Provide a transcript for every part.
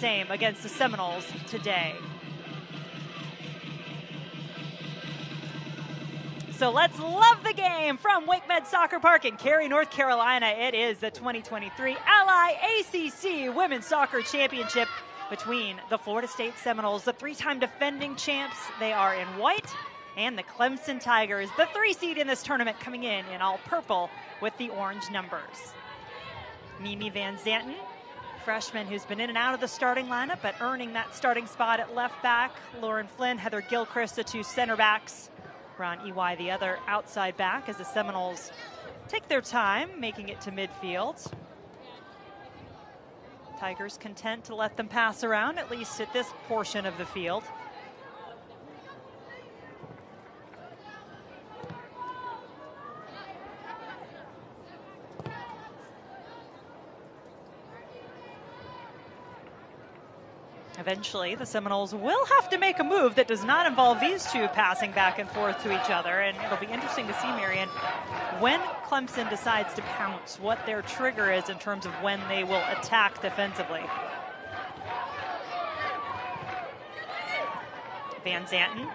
same against the Seminoles today. So let's love the game from WakeMed Soccer Park in Cary, North Carolina. It is the 2023 Ally ACC Women's Soccer Championship between the Florida State Seminoles, the three-time defending champs. They are in white, and the Clemson Tigers, the 3 seed in this tournament, coming in all purple with the orange numbers. Mimi Van Zanten, freshman who's been in and out of the starting lineup, but earning that starting spot at left back. Lauren Flynn, Heather Gilchrist, the 2 center backs. Ron Ey, the other outside back, as the Seminoles take their time making it to midfield. Tigers content to let them pass around, at least at this portion of the field. Eventually, the Seminoles will have to make a move that does not involve these two passing back and forth to each other. And it'll be interesting to see, Marion, when Clemson decides to pounce, what their trigger is in terms of when they will attack defensively. Van Zanten.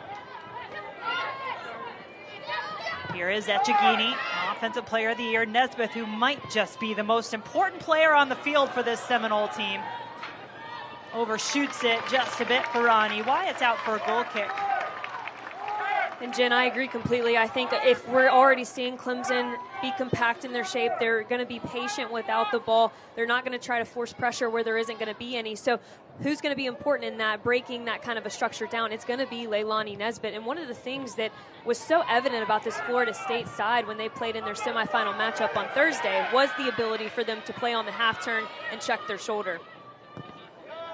Here is Echegini, Offensive Player of the Year. Nesbitt, who might just be the most important player on the field for this Seminole team, overshoots it just a bit for Ron Ey. It's out for a goal kick. And Jen, I agree completely. I think if we're already seeing Clemson be compact in their shape, they're going to be patient without the ball. They're not going to try to force pressure where there isn't going to be any. So who's going to be important in that, breaking that kind of a structure down? It's going to be Leilani Nesbitt. And one of the things that was so evident about this Florida State side when they played in their semifinal matchup on Thursday was the ability for them to play on the half turn and check their shoulder.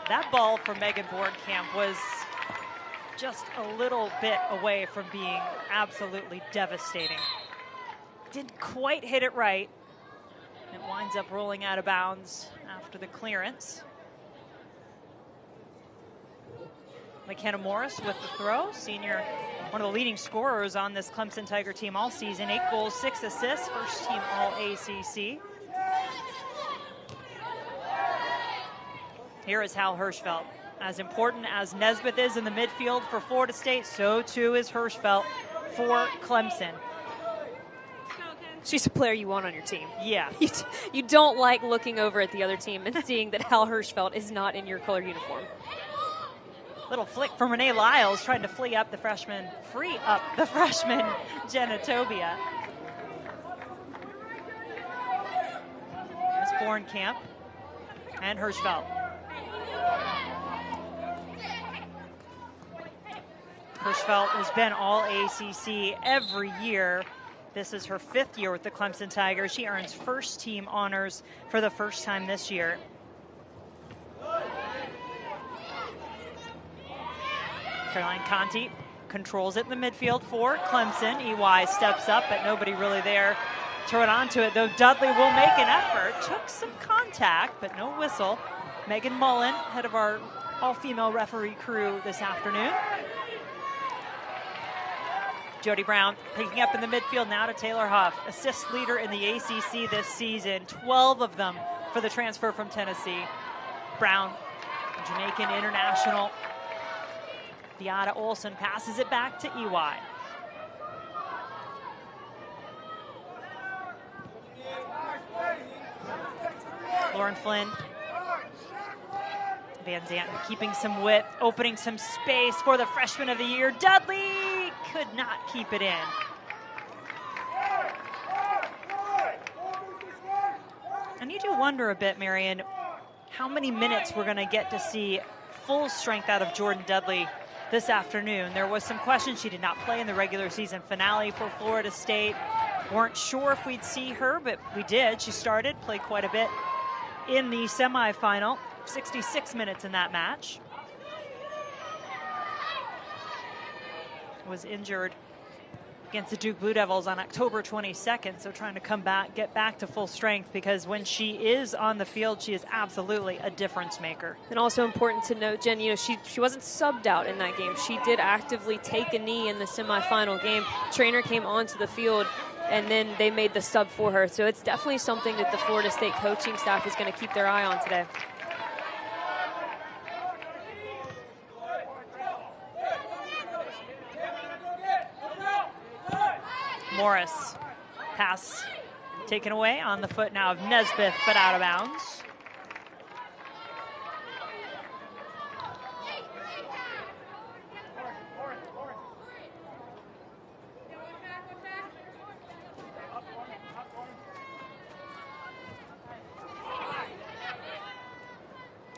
That ball from Megan Bornkamp was just a little bit away from being absolutely devastating. Didn't quite hit it right. It winds up rolling out of bounds after the clearance. McKenna Morris with the throw. Senior, one of the leading scorers on this Clemson Tiger team all season. 8 goals, 6 assists, first team all ACC. Here is Hal Hirschfeld. As important as Nesbitt is in the midfield for Florida State, so too is Hirschfeld for Clemson. She's a player you want on your team. Yeah. You don't like looking over at the other team and seeing that Hal Hirschfeld is not in your color uniform. Little flick from Renee Lyles, trying to free up the freshman Jenna Tobia. There's Bornkamp and Hirschfeld. Hirschfeld has been all ACC every year. This is her 5th year with the Clemson Tigers. She earns first team honors for the first time this year. Caroline Conti controls it in the midfield for Clemson. EY steps up, but nobody really there to run onto it, though Dudley will make an effort. Took some contact, but no whistle. Megan Mullen, head of our all-female referee crew this afternoon. Jody Brown picking up in the midfield now to Taylor Huff, assist leader in the ACC this season, 12 of them for the transfer from Tennessee. Brown, Jamaican international. Beata Olsson passes it back to EY. Lauren Flynn. Van Zanten keeping some width, opening some space for the freshman of the year. Dudley could not keep it in. And you do wonder a bit, Marion, how many minutes we're going to get to see full strength out of Jordynn Dudley this afternoon. There was some question. She did not play in the regular season finale for Florida State. Weren't sure if we'd see her, but we did. She started, played quite a bit in the semifinal. 66 minutes in that match. Was injured against the Duke Blue Devils on October 22nd, so trying to come back, get back to full strength, because when she is on the field, she is absolutely a difference maker. And also important to note, Jen, she wasn't subbed out in that game. She did actively take a knee in the semifinal game. Trainer came onto the field and then they made the sub for her. So it's definitely something that the Florida State coaching staff is going to keep their eye on today. Morris. Pass taken away on the foot now of Nesbitt, but out of bounds.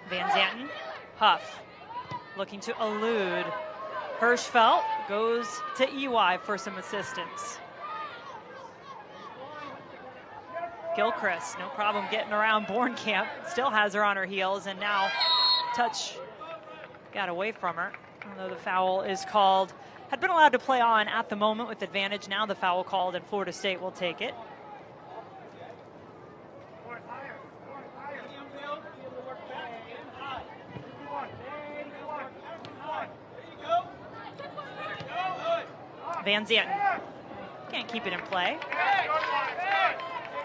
Van Zanten, Huff, looking to elude. Hirschfeld goes to EY for some assistance. Gilchrist, no problem getting around Bornkamp, still has her on her heels, and now touch got away from her, although the foul is called. Had been allowed to play on at the moment with advantage. Now the foul called, and Florida State will take it. Van Zanten can't keep it in play.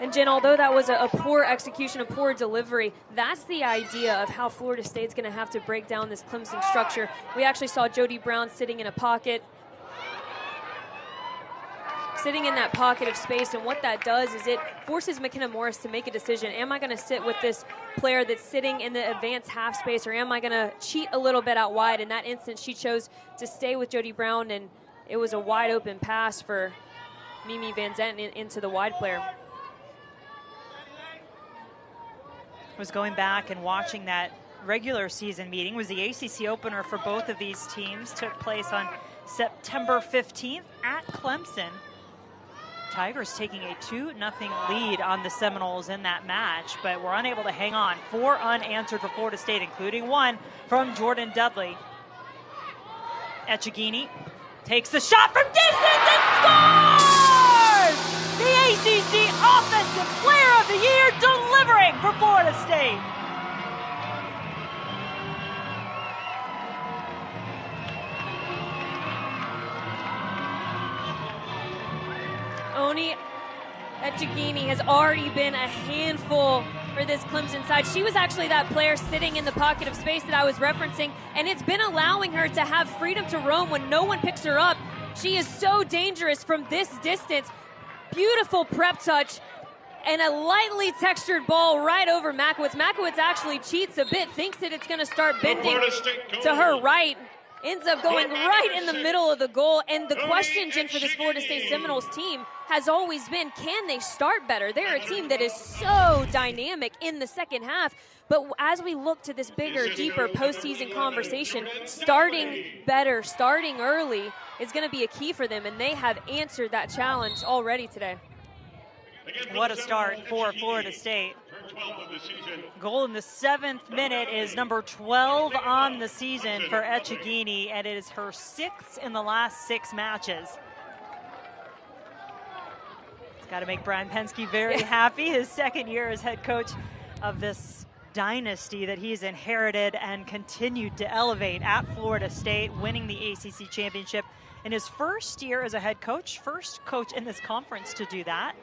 And Jen, although that was a poor execution, a poor delivery, that's the idea of how Florida State's going to have to break down this Clemson structure. We actually saw Jordynn Brown sitting in a pocket, sitting in that pocket of space, and what that does is it forces McKenna Morris to make a decision. Am I going to sit with this player that's sitting in the advanced half space, or am I going to cheat a little bit out wide? In that instance, she chose to stay with Jordynn Brown, and it was a wide open pass for Mimi Van Zanten into the wide player. Was going back and watching that regular season meeting. Was the ACC opener for both of these teams. Took place on September 15th at Clemson. Tigers taking a 2-0 lead on the Seminoles in that match, but were unable to hang on. 4 unanswered for Florida State, including 1 from Jordynn Dudley. Echegini takes the shot from distance and scores! The ACC Offensive Player of the Year, delivering for Florida State. Onyi Echegini has already been a handful for this Clemson side. She was actually that player sitting in the pocket of space that I was referencing, and it's been allowing her to have freedom to roam when no one picks her up. She is so dangerous from this distance. Beautiful prep touch and a lightly textured ball right over Makowitz. Makowitz actually cheats a bit, thinks that it's going to start bending to her right. Ends up going right in the middle of the goal. And the question, Jen, for this Florida State Seminoles team has always been, can they start better? They're a team that is so dynamic in the second half. But as we look to this bigger, deeper postseason conversation, starting better, starting early is going to be a key for them. And they have answered that challenge already today. What a start for Florida State. Goal in the 7th minute is number 12 on the season for Echegini, and it is her 6th in the last 6 matches. It's got to make Brian Pensky very happy. His 2nd year as head coach of this dynasty that he's inherited and continued to elevate at Florida State, winning the ACC championship in his 1st year as a head coach, first coach in this conference to do that.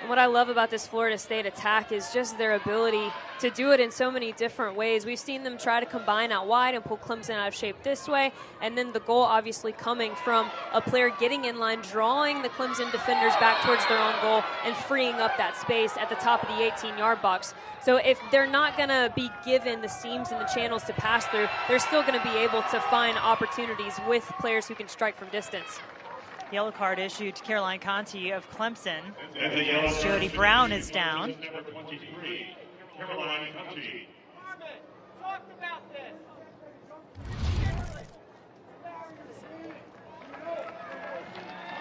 And what I love about this Florida State attack is just their ability to do it in so many different ways. We've seen them try to combine out wide and pull Clemson out of shape this way, and then the goal obviously coming from a player getting in line, drawing the Clemson defenders back towards their own goal and freeing up that space at the top of the 18-yard box. So if they're not going to be given the seams and the channels to pass through, they're still going to be able to find opportunities with players who can strike from distance. Yellow card issued to Caroline Conti of Clemson. Jordynn Brown is down.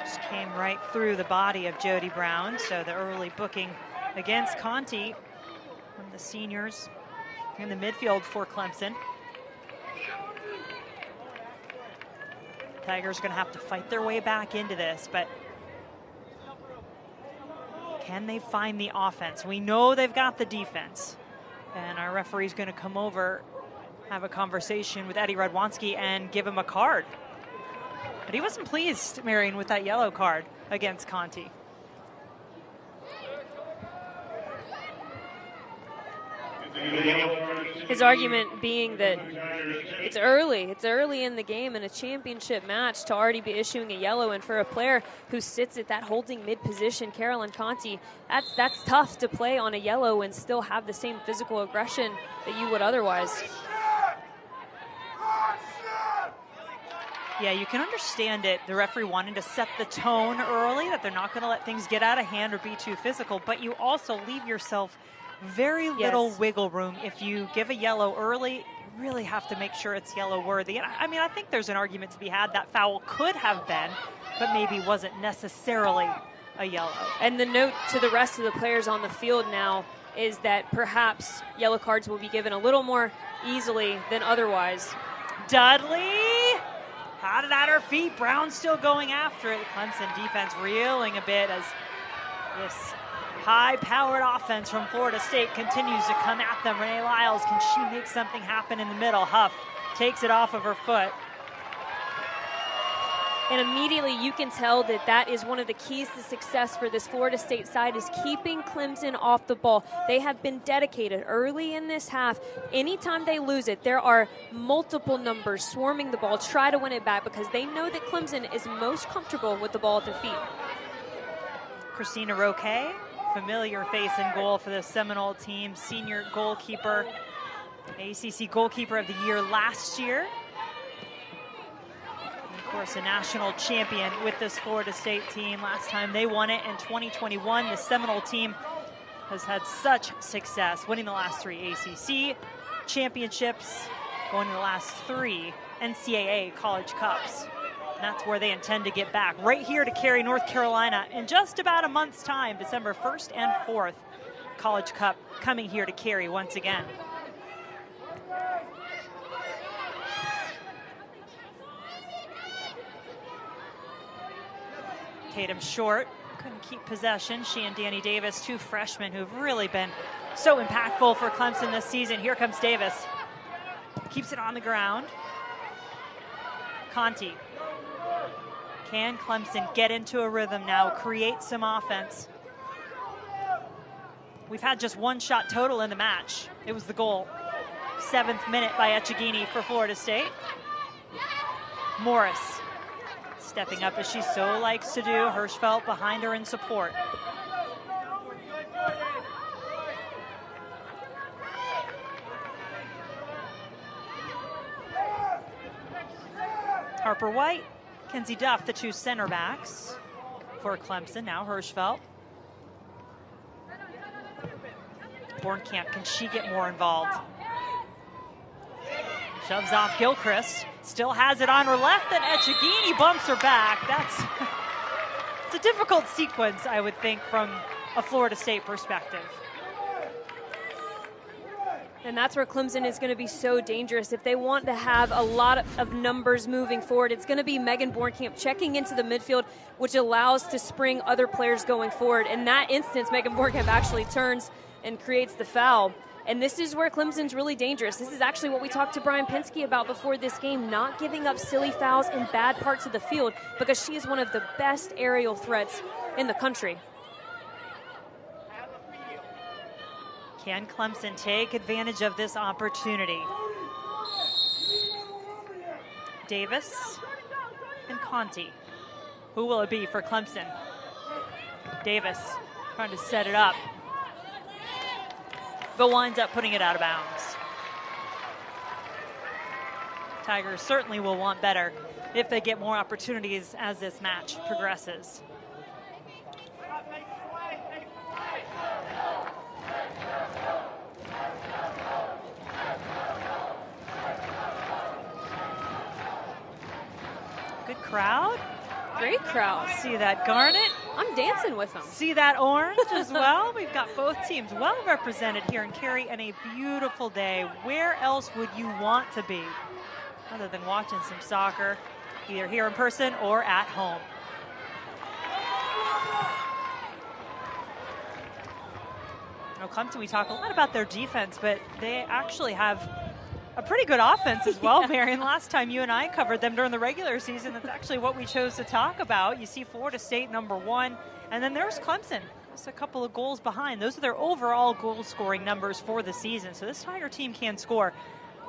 Just came right through the body of Jordynn Brown, so the early booking against Conti from the seniors in the midfield for Clemson. Tigers are going to have to fight their way back into this, but can they find the offense? We know they've got the defense, and our referee's going to come over, have a conversation with Eddie Radwanski and give him a card. But he wasn't pleased, Marion, with that yellow card against Conti. The yellow card His argument being that it's early in the game in a championship match to already be issuing a yellow, and for a player who sits at that holding mid position, Carolyn Conti, that's tough to play on a yellow and still have the same physical aggression that you would otherwise. Yeah, you can understand it. The referee wanting to set the tone early, that they're not going to let things get out of hand or be too physical, but you also leave yourself very little wiggle room. If you give a yellow early, you really have to make sure it's yellow worthy. And I mean, I think there's an argument to be had that foul could have been, but maybe wasn't necessarily a yellow. And the note to the rest of the players on the field now is that perhaps yellow cards will be given a little more easily than otherwise. Dudley had it at her feet. Brown still going after it. Clemson defense reeling a bit as this high-powered offense from Florida State continues to come at them. Renee Lyles, can she make something happen in the middle? Huff takes it off of her foot. And immediately you can tell that that is one of the keys to success for this Florida State side, is keeping Clemson off the ball. They have been dedicated early in this half. Anytime they lose it, there are multiple numbers swarming the ball, try to win it back, because they know that Clemson is most comfortable with the ball at their feet. Christina Roque, familiar face in goal for the Seminole team, senior goalkeeper, ACC Goalkeeper of the Year last year. Of course, a national champion with this Florida State team. Last time they won it in 2021. The Seminole team has had such success, winning the last 3 ACC championships, going to the last 3 NCAA College Cups. And that's where they intend to get back, right here to Cary, North Carolina, in just about a month's time, December 1st and 4th. College Cup coming here to Cary once again. Tatum short, couldn't keep possession. She and Danny Davis, 2 freshmen who've really been so impactful for Clemson this season. Here comes Davis. Keeps it on the ground. Conti. Can Clemson get into a rhythm now, create some offense? We've had just 1 shot total in the match. It was the goal. 7th minute by Echegini for Florida State. Morris stepping up as she so likes to do. Hirschfeld behind her in support. Harper White, Mackenzie Duff, the 2 center backs for Clemson. Now Hirschfeld. Bornkamp, can she get more involved? Shoves off Gilchrist. Still has it on her left, and Echegini bumps her back. It's a difficult sequence, I would think, from a Florida State perspective. And that's where Clemson is going to be so dangerous. If they want to have a lot of numbers moving forward, it's going to be Megan Bornkamp checking into the midfield, which allows to spring other players going forward. In that instance, Megan Bornkamp actually turns and creates the foul. And this is where Clemson's really dangerous. This is actually what we talked to Brian Penske about before this game, not giving up silly fouls in bad parts of the field, because she is one of the best aerial threats in the country. Can Clemson take advantage of this opportunity? Davis and Conti. Who will it be for Clemson? Davis trying to set it up, but winds up putting it out of bounds. Tigers certainly will want better if they get more opportunities as this match progresses. Good crowd. Great crowd. See that garnet? I'm dancing with them. See that orange as well? We've got both teams well represented here in Cary, and a beautiful day. Where else would you want to be other than watching some soccer, either here in person or at home? Now, Clemson, we talk a lot about their defense, but they actually have a pretty good offense as well, yeah. Marion. Last time you and I covered them during the regular season, that's actually what we chose to talk about. You see Florida State #1, and then there's Clemson just a couple of goals behind. Those are their overall goal scoring numbers for the season. So this Tiger team can score,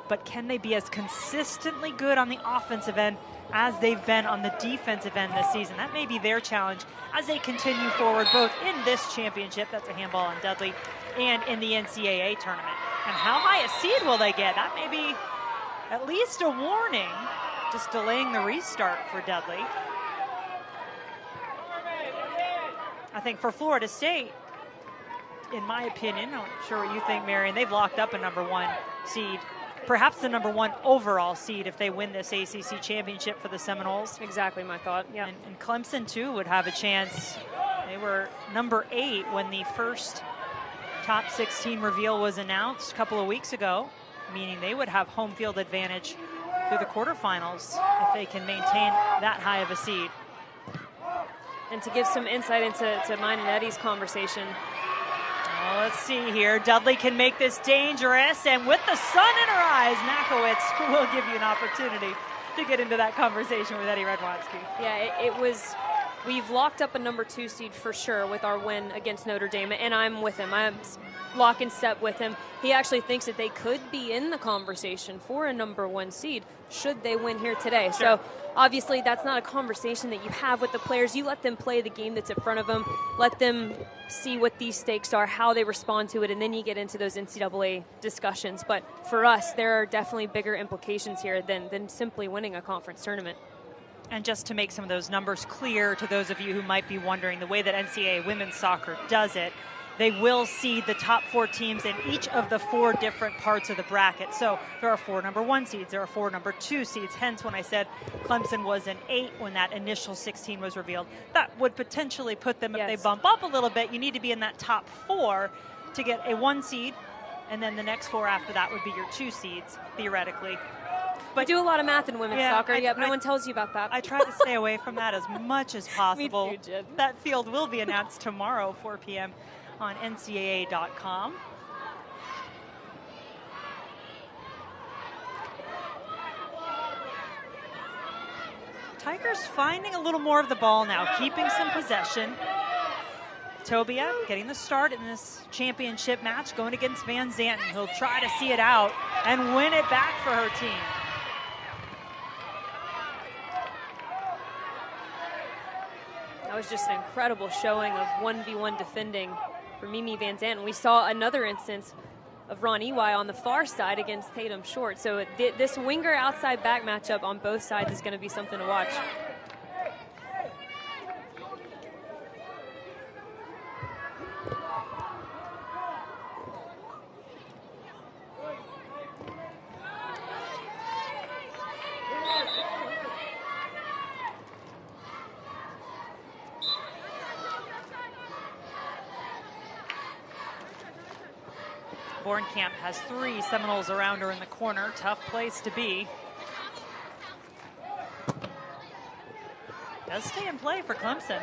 but can they be as consistently good on the offensive end as they've been on the defensive end this season? That may be their challenge as they continue forward, both in this championship, that's a handball on Dudley, and in the NCAA tournament. And how high a seed will they get? That may be at least a warning, just delaying the restart for Dudley. I think for Florida State, in my opinion, I'm not sure what you think, Marion, they've locked up a #1 seed, perhaps the #1 overall seed if they win this ACC championship for the Seminoles. Exactly my thought, yeah. And Clemson, too, would have a chance. They were #8 when the first top 16 reveal was announced a couple of weeks ago, meaning they would have home field advantage through the quarterfinals if they can maintain that high of a seed. And to give some insight into mine and Eddie's conversation. Well, let's see here. Dudley can make this dangerous, and with the sun in her eyes, Makowitz will give you an opportunity to get into that conversation with Eddie Redwansky. Yeah, we've locked up a #2 seed for sure with our win against Notre Dame, and I'm with him. I'm lock in step with him. He actually thinks that they could be in the conversation for a #1 seed should they win here today. Sure. So obviously that's not a conversation that you have with the players. You let them play the game that's in front of them, let them see what these stakes are, how they respond to it, and then you get into those NCAA discussions. But for us, there are definitely bigger implications here than simply winning a conference tournament. And just to make some of those numbers clear to those of you who might be wondering, the way that NCAA women's soccer does it, they will seed the top 4 teams in each of the 4 different parts of the bracket. So there are 4 #1 seeds, there are 4 #2 seeds. Hence, when I said Clemson was an 8 when that initial 16 was revealed, that would potentially put them, if they bump up a little bit, you need to be in that top 4 to get a 1 seed, and then the next 4 after that would be your 2 seeds, theoretically. But do a lot of math in women's soccer. No one tells you about that. I try to stay away from that as much as possible. Me too, Jen. That field will be announced tomorrow, 4 p.m. on NCAA.com. Tigers finding a little more of the ball now, keeping some possession. Tobia getting the start in this championship match, going against Van Zanten. He'll try to see it out and win it back for her team. That was just an incredible showing of 1v1 defending for Mimi Van Zanten. We saw another instance of Ron Ely on the far side against Tatum Short. So this winger outside back matchup on both sides is going to be something to watch. Bornkamp has 3 Seminoles around her in the corner. Tough place to be. Does stay in play for Clemson.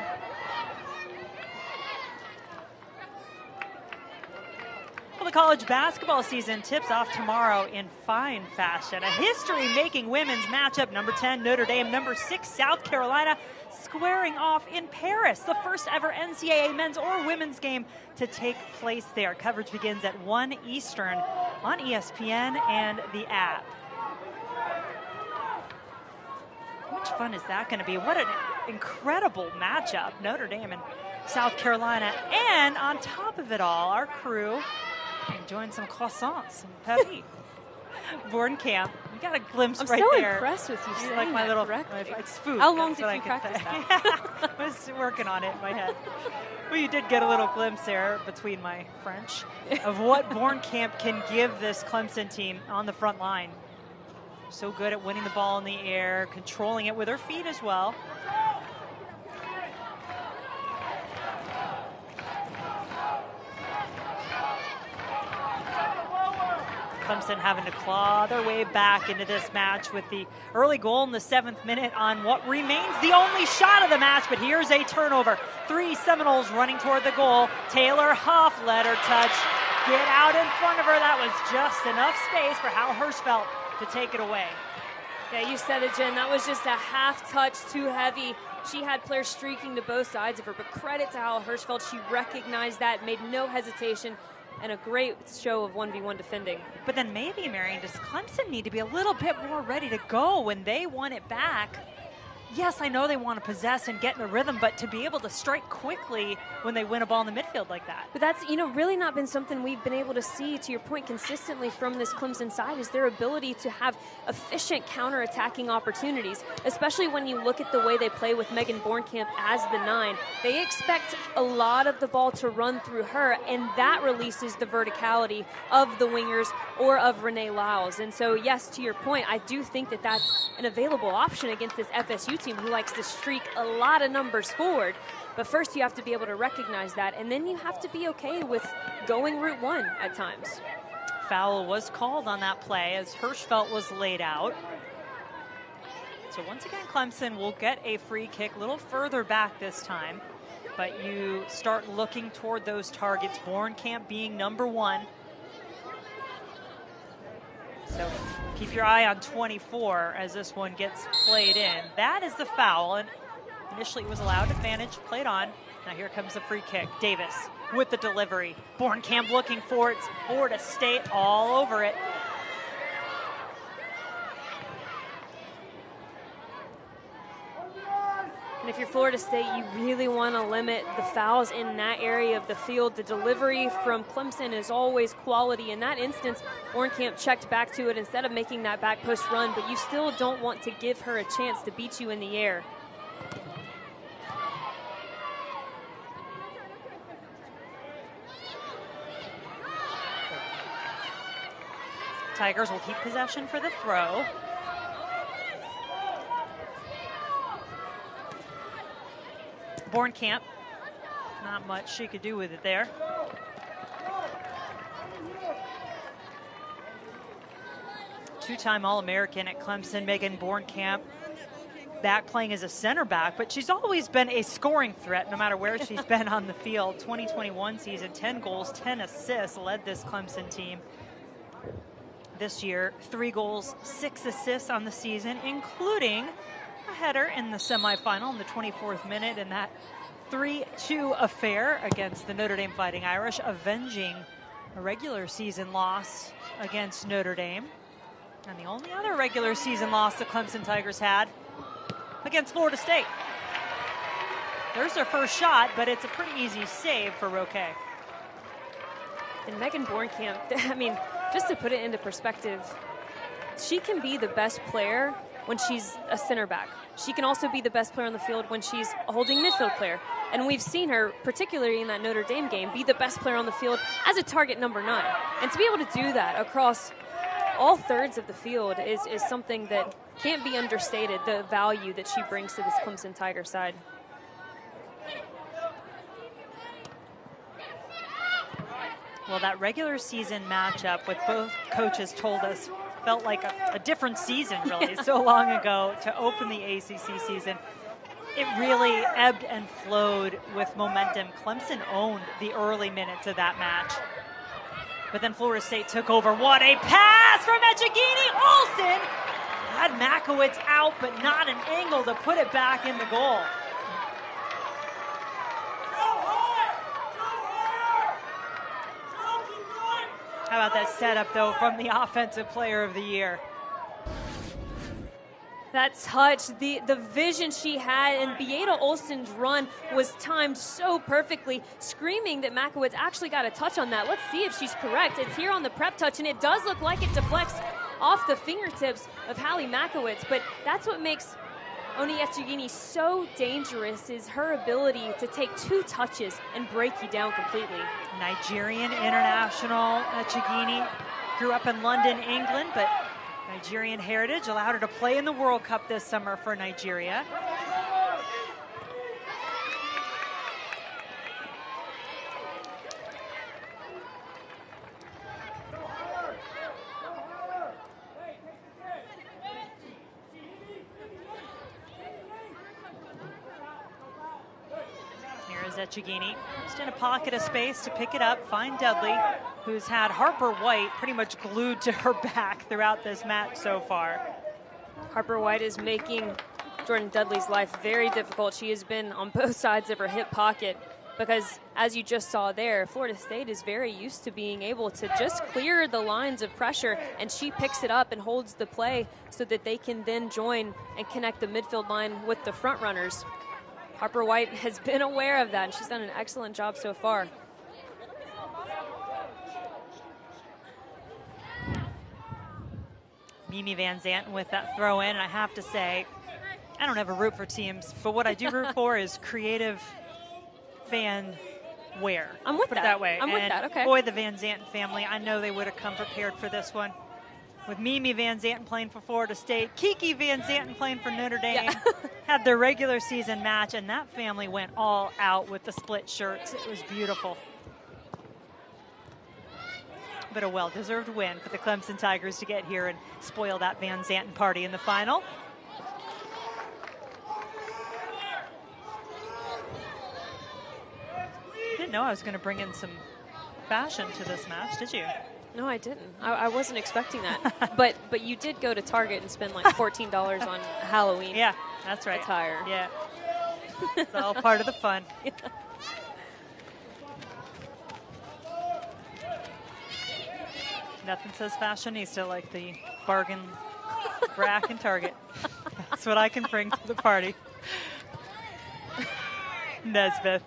Well, the college basketball season tips off tomorrow in fine fashion. A history-making women's matchup. #10 Notre Dame, #6 South Carolina, squaring off in Paris, the first ever NCAA men's or women's game to take place there. Coverage begins at 1 Eastern on ESPN and the app. How much fun is that going to be? What an incredible matchup, Notre Dame and South Carolina. And on top of it all, our crew enjoying some croissants and Paris. Bornkamp, you got a glimpse right so there. I'm so impressed with you saying like my little, correctly. it's food. How long That's did what you I can practice say. that? I was working on it in my head. Well, you did get a little glimpse there between my French of what Bornkamp can give this Clemson team on the front line. So good at winning the ball in the air, controlling it with her feet as well. Clemson having to claw their way back into this match with the early goal in the 7th minute on what remains the only shot of the match, but here's a turnover. 3 Seminoles running toward the goal. Taylor Huff let her touch. Get out in front of her. That was just enough space for Hal Hirschfeld to take it away. Yeah, you said it, Jen. That was just a half touch too heavy. She had players streaking to both sides of her, but credit to Hal Hirschfeld. She recognized that, made no hesitation, and a great show of 1v1 defending. But then maybe, Marion, does Clemson need to be a little bit more ready to go when they want it back? Yes, I know they want to possess and get in a rhythm, but to be able to strike quickly when they win a ball in the midfield like that. But that's, really not been something we've been able to see, to your point, consistently from this Clemson side, is their ability to have efficient counter-attacking opportunities, especially when you look at the way they play with Megan Bornkamp as the 9. They expect a lot of the ball to run through her, and that releases the verticality of the wingers or of Renee Lyles. And so, yes, to your point, I do think that that's an available option against this FSU team who likes to streak a lot of numbers forward. But first you have to be able to recognize that, and then you have to be okay with going route one at times. Foul was called on that play as Hirschfeld was laid out. So once again, Clemson will get a free kick a little further back this time. But you start looking toward those targets, Bornkamp being number 1. So keep your eye on 24 as this one gets played in. That is the foul, and initially it was allowed advantage, played on. Now here comes the free kick. Davis with the delivery. Bornkamp looking for it. Florida State all over it. And if you're Florida State, you really want to limit the fouls in that area of the field. The delivery from Clemson is always quality. In that instance, Bornkamp checked back to it instead of making that back post run, but you still don't want to give her a chance to beat you in the air. Tigers will keep possession for the throw. Bornkamp, not much she could do with it there. Two-time All-American at Clemson, Megan Bornkamp, back playing as a center back, but she's always been a scoring threat no matter where she's been on the field. 2021 season, 10 goals, 10 assists, led this Clemson team. This year, 3 goals, 6 assists on the season, including a header in the semifinal in the 24th minute, and that 3-2 affair against the Notre Dame Fighting Irish, avenging a regular season loss against Notre Dame. And the only other regular season loss the Clemson Tigers had against Florida State. There's their first shot, but it's a pretty easy save for Roque. And Megan Bornkamp, I mean, just to put it into perspective, she can be the best player when she's a center back. She can also be the best player on the field when she's a holding midfield player. And we've seen her, particularly in that Notre Dame game, be the best player on the field as a target number 9. And to be able to do that across all thirds of the field is something that can't be understated, the value that she brings to this Clemson Tiger side. Well, that regular season matchup, with both coaches told us, felt like a different season, really, so long ago to open the ACC season. It really ebbed and flowed with momentum. Clemson owned the early minutes of that match. But then Florida State took over. What a pass from Echegini! Olsson had Makowitz out, but not an angle to put it back in the goal. How about that setup, though, from the Offensive Player of the Year? That touch, the vision she had, and Beata Olsson's run was timed so perfectly, screaming that Makowitz actually got a touch on that. Let's see if she's correct. It's here on the prep touch, and it does look like it deflects off the fingertips of Hallie Makowitz, but that's what makes Onyi Echegini so dangerous, is her ability to take 2 touches and break you down completely. Nigerian international Echegini grew up in London, England, but Nigerian heritage allowed her to play in the World Cup this summer for Nigeria. Echegini just in a pocket of space to pick it up, find Dudley, who's had Harper White pretty much glued to her back throughout this match so far. Harper White is making Jordynn Dudley's life very difficult. She has been on both sides of her hip pocket because, as you just saw there, Florida State is very used to being able to just clear the lines of pressure, and she picks it up and holds the play so that they can then join and connect the midfield line with the front runners. Harper White has been aware of that, and she's done an excellent job so far. Mimi Van Zanten with that throw in, and I have to say, I don't ever root for teams, but what I do root for is creative fan wear. I'm with Put that. it that way. I'm with that, okay. Boy, the Van Zanten family, I know they would have come prepared for this one. With Mimi Van Zanten playing for Florida State, Kiki Van Zanten playing for Notre Dame, had their regular season match, and that family went all out with the split shirts. It was beautiful. But a well-deserved win for the Clemson Tigers to get here and spoil that Van Zanten party in the final. Didn't know I was going to bring in some fashion to this match, did you? No, I didn't. I wasn't expecting that. but you did go to Target and spend like $14 on Halloween. Yeah, that's right. Attire. Yeah. It's all part of the fun. Yeah. Nothing says fashionista like the bargain rack and Target. That's what I can bring to the party. Nesbitt.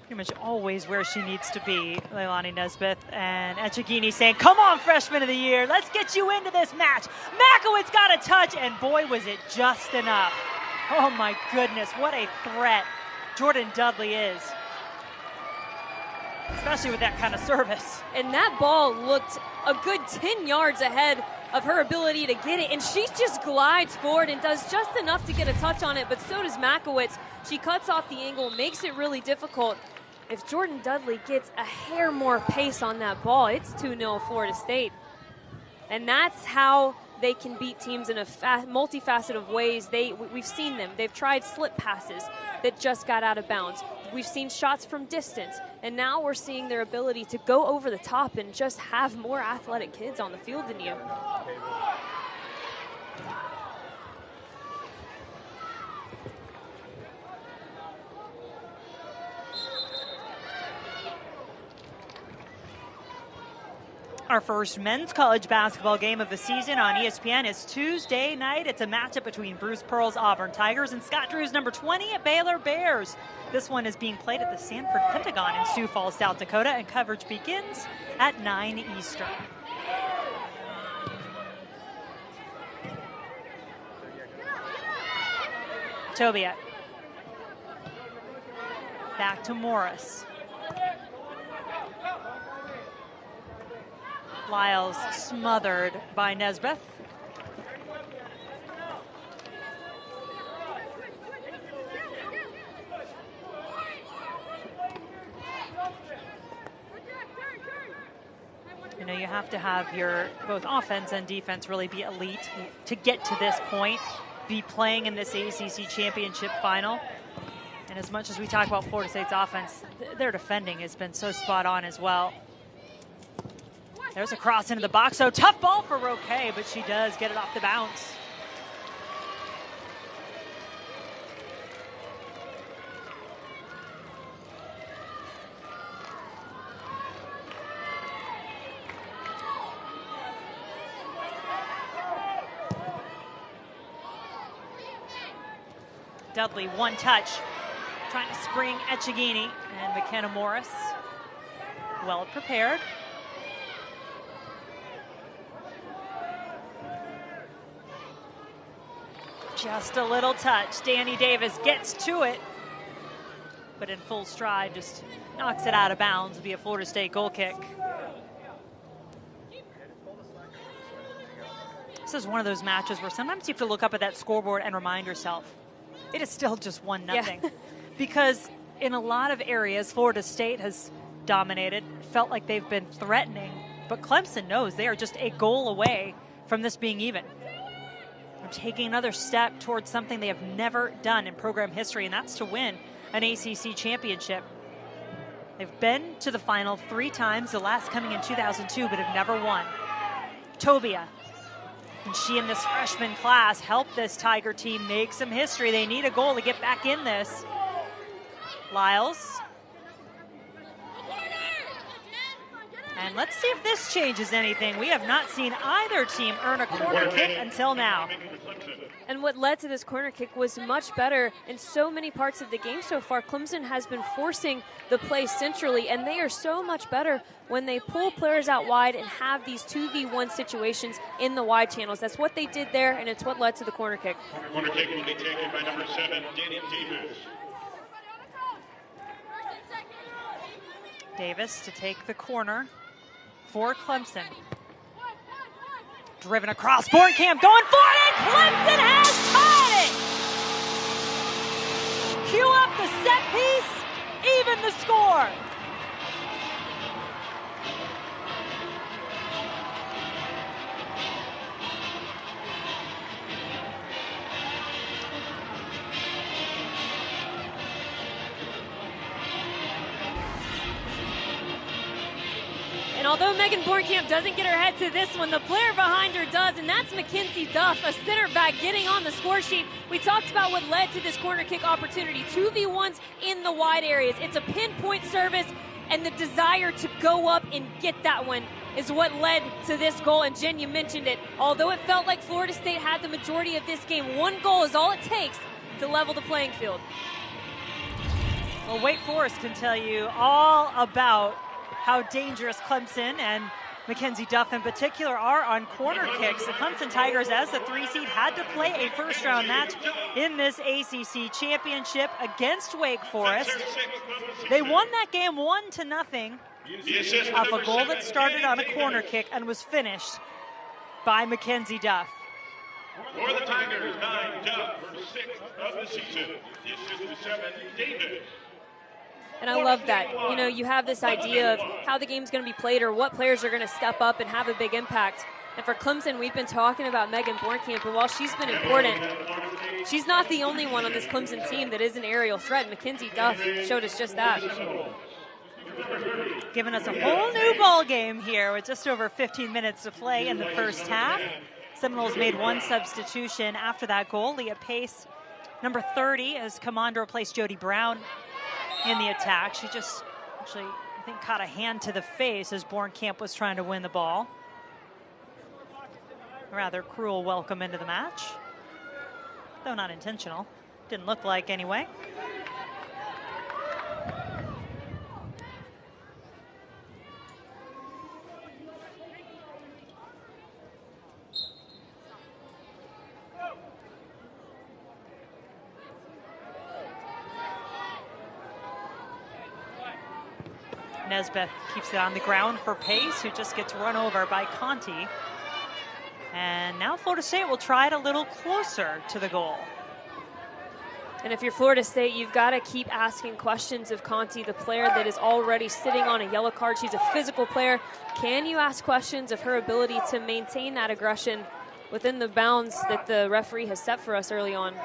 Pretty much always where she needs to be, Leilani Nesbitt. And Echegini saying, come on, freshman of the year, let's get you into this match. Makowitz got a touch, and boy, was it just enough. Oh my goodness, what a threat Jordynn Dudley is. Especially with that kind of service. And that ball looked a good 10 yards ahead of her ability to get it, and she just glides forward and does just enough to get a touch on it, but so does Makowitz. She cuts off the angle, makes it really difficult. If Jordynn Dudley gets a hair more pace on that ball, it's 2-0 Florida State. And that's how they can beat teams in a multifaceted of ways. We've seen them. They've tried slip passes that just got out of bounds. We've seen shots from distance, and now we're seeing their ability to go over the top and just have more athletic kids on the field than you. Our first men's college basketball game of the season on ESPN is Tuesday night. It's a matchup between Bruce Pearl's Auburn Tigers and Scott Drew's number 20 at Baylor Bears. This one is being played at the Sanford Pentagon in Sioux Falls, South Dakota, and coverage begins at 9 Eastern. Tobia. Back to Morris. Lyles smothered by Nesbitt. You know, you have to have your both offense and defense really be elite to get to this point, be playing in this ACC championship final. And as much as we talk about Florida State's offense, their defending has been so spot on as well. There's a cross into the box, so tough ball for Roque, but she does get it off the bounce. Dudley, one touch, trying to spring Echegini, and McKenna Morris, well prepared. Just a little touch. Danny Davis gets to it, but in full stride, just knocks it out of bounds. It'll be a Florida State goal kick. This is one of those matches where sometimes you have to look up at that scoreboard and remind yourself, it is still just 1-0. Yeah. Because in a lot of areas, Florida State has dominated, felt like they've been threatening, but Clemson knows they are just a goal away from this being even. Taking another step towards something they have never done in program history, and that's to win an ACC championship. They've been to the final 3 times, the last coming in 2002, but have never won. Tobia And she and this freshman class helped this Tiger team make some history. They need a goal to get back in this. Lyles. And let's see if this changes anything. We have not seen either team earn a corner kick until now. And what led to this corner kick was much better in so many parts of the game so far. Clemson has been forcing the play centrally, and they are so much better when they pull players out wide and have these 2v1 situations in the wide channels. That's what they did there, and it's what led to the corner kick. Corner kick will be taken by number 7, Daniel Davis. Davis to take the corner for Clemson. Driven across, Bornkamp going for it! Clemson has tied it! Cue up the set piece, even the score. And although Megan Bornkamp doesn't get her head to this one, the player behind her does, and that's Mackenzie Duff, a center back getting on the score sheet. We talked about what led to this corner kick opportunity, 2v1s in the wide areas. It's a pinpoint service, and the desire to go up and get that one is what led to this goal. And Jen, you mentioned it. Although it felt like Florida State had the majority of this game, one goal is all it takes to level the playing field. Well, Wake Forest can tell you all about how dangerous Clemson and Mackenzie Duff in particular are on corner kicks. The Clemson Tigers, as the 3 seed, had to play a first-round match in this ACC championship against Wake Forest. They won that game 1-0 off a goal that started on a corner kick and was finished by Mackenzie Duff. For the Tigers, 9 Duff, her 6th of the season. The assist to 7, Davis. And I love that. You know, you have this idea of how the game's going to be played or what players are going to step up and have a big impact. And for Clemson, we've been talking about Megan Bornkamp, and while she's been important, she's not the only one on this Clemson team that is an aerial threat. Mackenzie Duff showed us just that. Giving us a whole new ball game here with just over 15 minutes to play in the first half. Seminoles made one substitution after that goal. Leah Pace, number 30, has come on to replace Jody Brown in the attack. She just actually, I think, caught a hand to the face as Bornkamp was trying to win the ball. A rather cruel welcome into the match, though not intentional. Didn't look like anyway. Nesbeth keeps it on the ground for Pace, who just gets run over by Conti. And now Florida State will try it a little closer to the goal. And if you're Florida State, you've got to keep asking questions of Conti, the player that is already sitting on a yellow card. She's a physical player. Can you ask questions of her ability to maintain that aggression within the bounds that the referee has set for us early on?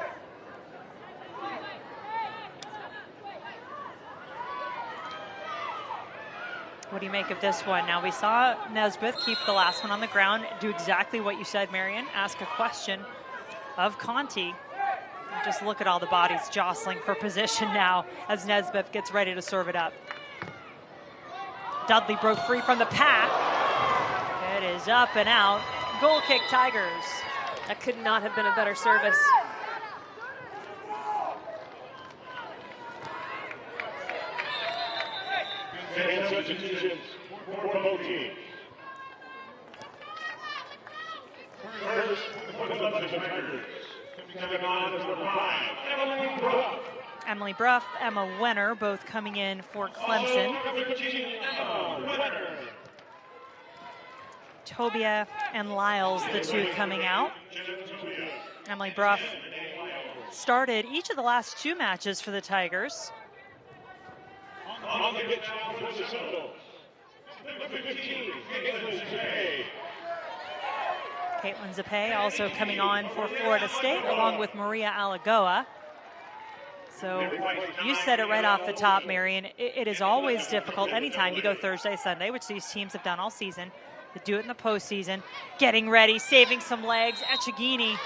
What do you make of this one? Now, we saw Nesbeth keep the last one on the ground, do exactly what you said, Marion, ask a question of Conti. Just look at all the bodies jostling for position now as Nesbeth gets ready to serve it up. Dudley broke free from the pack. It is up and out. Goal kick, Tigers. That could not have been a better service. And substitutions for both teams. First, for the Clemson Tigers. Coming on as number 5, Emily Bruff. Emily Bruff, Emma Wenner, both coming in for Clemson. Tobia and Lyles, the two coming out. Emily Bruff started each of the last 2 matches for the Tigers. On the pitch now for the Seminoles. Number 15, Caitlin Zapay. Caitlin Zapay also coming on for Florida State, along with Maria Alagoa. So you said it right off the top, Marion. It is always difficult anytime you go Thursday, Sunday, which these teams have done all season, They do it in the postseason. Getting ready, saving some legs. Echegini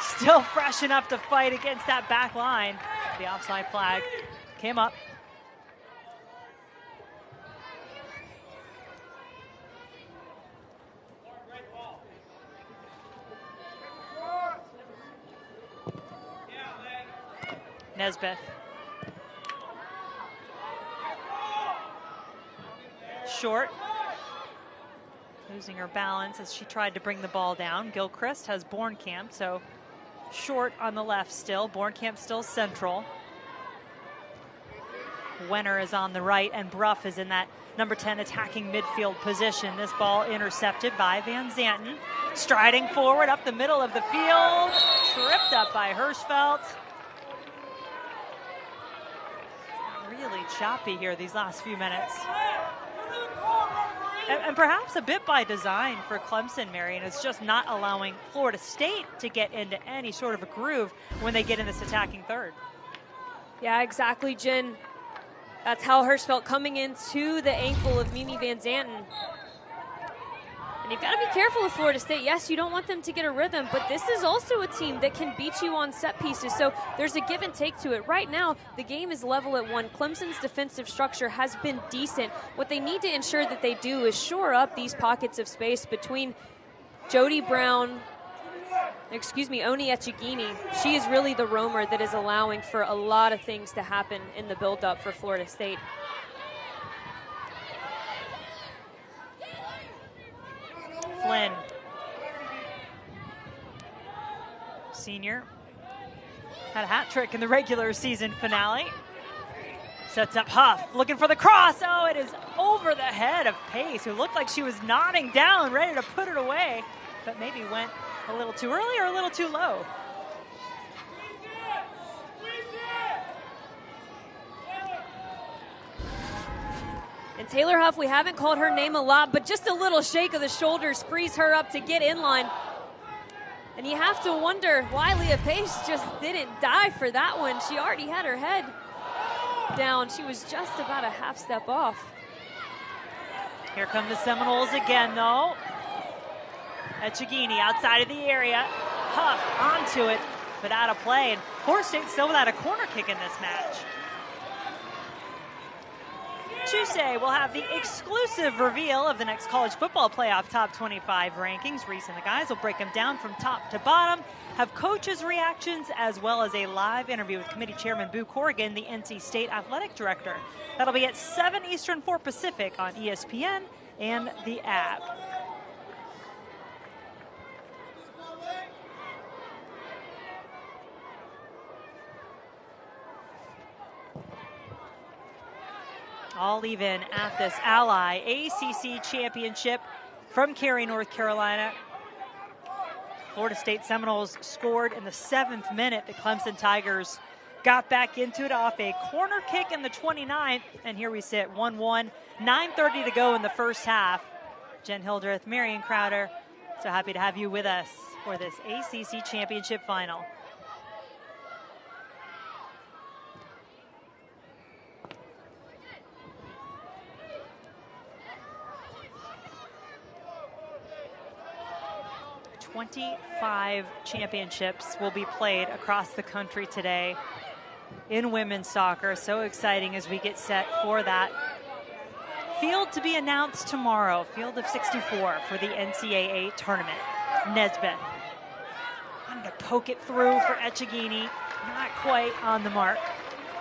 still fresh enough to fight against that back line. The offside flag came up. Nesbitt. Short. Losing her balance as she tried to bring the ball down. Gilchrist has Bornkamp, so Short on the left still. Bornkamp still central. Wenner is on the right, and Bruff is in that number 10 attacking midfield position. This ball intercepted by Van Zanten. Striding forward up the middle of the field. Tripped up by Hirschfeld. Really choppy here these last few minutes. And perhaps a bit by design for Clemson, Marion. It's just not allowing Florida State to get into any sort of a groove when they get in this attacking third. Yeah, exactly, Jen. That's how Hirschfeld coming into the ankle of Mimi Van Zanten. And you've got to be careful with Florida State. Yes, you don't want them to get a rhythm, but this is also a team that can beat you on set pieces. So there's a give and take to it. Right now, the game is level at 1. Clemson's defensive structure has been decent. What they need to ensure that they do is shore up these pockets of space between Onyi Echegini. She is really the roamer that is allowing for a lot of things to happen in the build-up for Florida State. Flynn, senior, had a hat trick in the regular season finale. Sets up Huff, looking for the cross. Oh, it is over the head of Pace, who looked like she was nodding down, ready to put it away, but maybe went a little too early or a little too low. And Taylor Huff, we haven't called her name a lot, but just a little shake of the shoulders frees her up to get in line. And you have to wonder why Leah Pace just didn't die for that one. She already had her head down. She was just about a half step off. Here come the Seminoles again, though. Echegini outside of the area. Huff onto it, but out of play. And Florida State still without a corner kick in this match. Tuesday, we'll have the exclusive reveal of the next college football playoff top 25 rankings. Reese and the guys will break them down from top to bottom, have coaches' reactions, as well as a live interview with committee chairman Boo Corrigan, the NC State athletic director. That'll be at 7 Eastern, 4 Pacific on ESPN and the app. All even at this Ally ACC Championship from Cary, North Carolina. Florida State Seminoles scored in the 7th minute. The Clemson Tigers got back into it off a corner kick in the 29th. And here we sit, 1-1, 9:30 to go in the first half. Jen Hildreth, Marion Crowder, so happy to have you with us for this ACC Championship final. "25 championships will be played across the country today in women's soccer. So exciting as we get set for that. Field to be announced tomorrow. Field of 64 for the NCAA tournament. Nesbitt. I'm going to poke it through for Echegini. Not quite on the mark.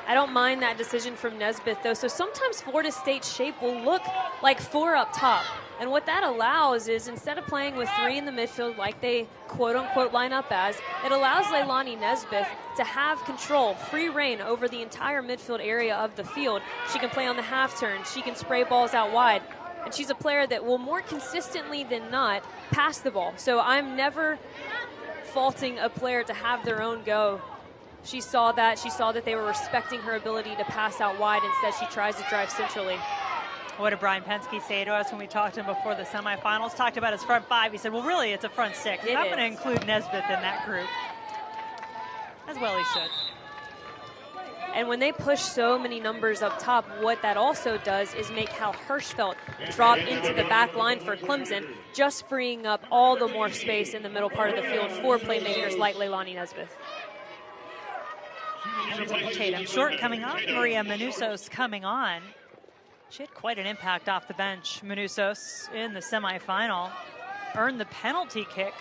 I don't mind that decision from Nesbitt, though. So sometimes Florida State's shape will look like 4 up top. And what that allows is, instead of playing with 3 in the midfield like they quote-unquote line up as, it allows Leilani Nesbitt to have control, free reign over the entire midfield area of the field. She can play on the half turn. She can spray balls out wide. And she's a player that will more consistently than not pass the ball. So I'm never faulting a player to have their own go. She saw that. She saw that they were respecting her ability to pass out wide. Instead, she tries to drive centrally. What did Brian Penske say to us when we talked to him before the semifinals? Talked about his front 5. He said, well, really, it's a front 6. I'm going to include Nesbitt in that group. As well he should. And when they push so many numbers up top, what that also does is make Hal Hirschfeld drop into the back line for Clemson, just freeing up all the more space in the middle part of the field for playmakers like Leilani Nesbitt. Tatum short coming off, Maria Manusos coming on. She had quite an impact off the bench. Manusos in the semifinal earned the penalty kick.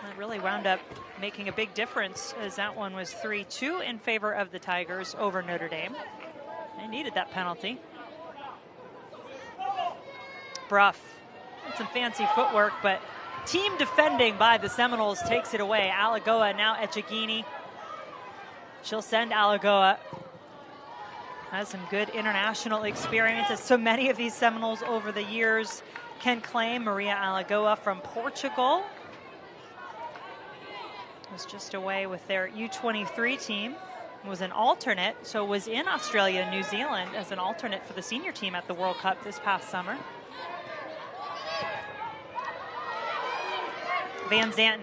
That really wound up making a big difference, as that one was 3-2 in favor of the Tigers over Notre Dame. They needed that penalty. Bruff had some fancy footwork, but team defending by the Seminoles takes it away. Alagoa now Echegini. She'll send Alagoa. Has some good international experience, as so many of these Seminoles over the years can claim. Maria Alagoa from Portugal was just away with their U23 team. Was an alternate, so was in Australia and New Zealand as an alternate for the senior team at the World Cup this past summer. Van Zanten.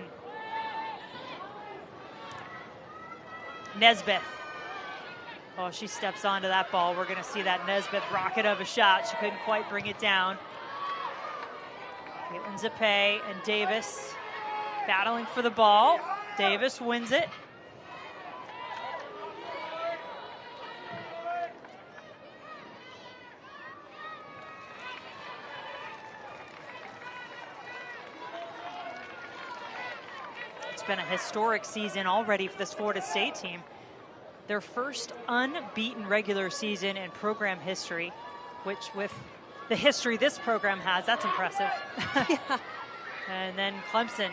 Nesbitt. Oh, she steps onto that ball. We're going to see that Nesbitt rocket of a shot. She couldn't quite bring it down. Caitlin Zapay and Davis battling for the ball. Davis wins it. It's been a historic season already for this Florida State team. Their first unbeaten regular season in program history, which with the history this program has, that's impressive. Yeah. And then Clemson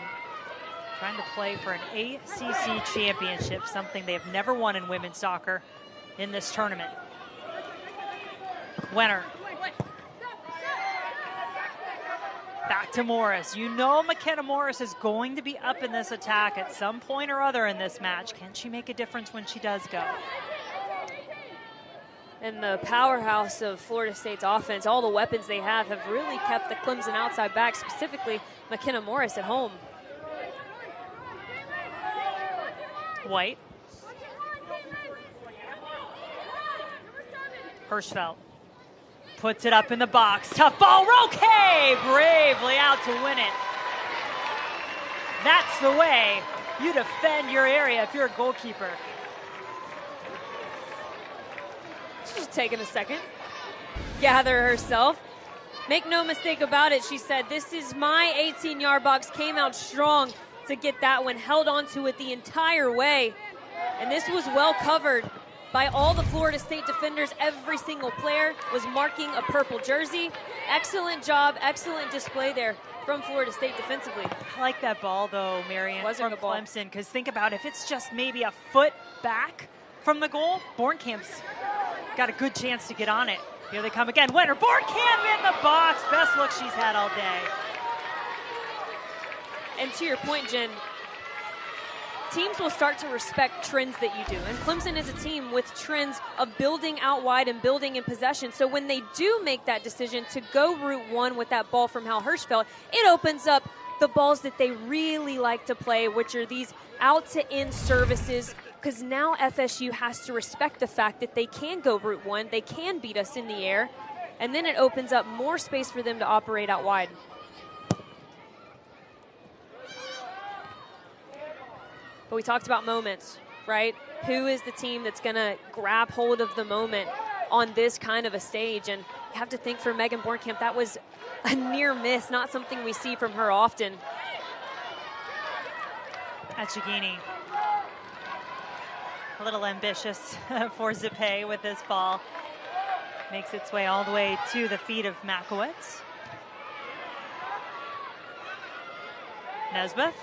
trying to play for an ACC championship, something they have never won in women's soccer in this tournament. Wenner. Back to Morris. You know McKenna Morris is going to be up in this attack at some point or other in this match. Can she make a difference when she does go? And the powerhouse of Florida State's offense, all the weapons they have really kept the Clemson outside back, specifically McKenna Morris at home. White. Hirschfeld puts it up in the box. Tough ball. Roque bravely out to win it. That's the way you defend your area if you're a goalkeeper. She's taking a second. Gather herself. Make no mistake about it, she said, this is my 18-yard box. Came out strong to get that one. Held on to it the entire way. And this was well covered by all the Florida State defenders. Every single player was marking a purple jersey. Excellent job, excellent display there from Florida State defensively. I like that ball, though, Marion, Wasn't from a ball. Clemson, because think about it, if it's just maybe a foot back from the goal, Bornkamp's got a good chance to get on it. Here they come again. Winner, Bornkamp in the box. Best look she's had all day. And to your point, Jen, teams will start to respect trends that you do. And Clemson is a team with trends of building out wide and building in possession. So when they do make that decision to go route one with that ball from Hal Hirschfeld, it opens up the balls that they really like to play, which are these out-to-in services, because now FSU has to respect the fact that they can go route one, they can beat us in the air, and then it opens up more space for them to operate out wide. But we talked about moments, right? Who is the team that's going to grab hold of the moment on this kind of a stage? And you have to think for Megan Bornkamp, that was a near miss, not something we see from her often. Echegini, a little ambitious for Zapay with this ball. Makes its way all the way to the feet of Makowitz. Nesbitt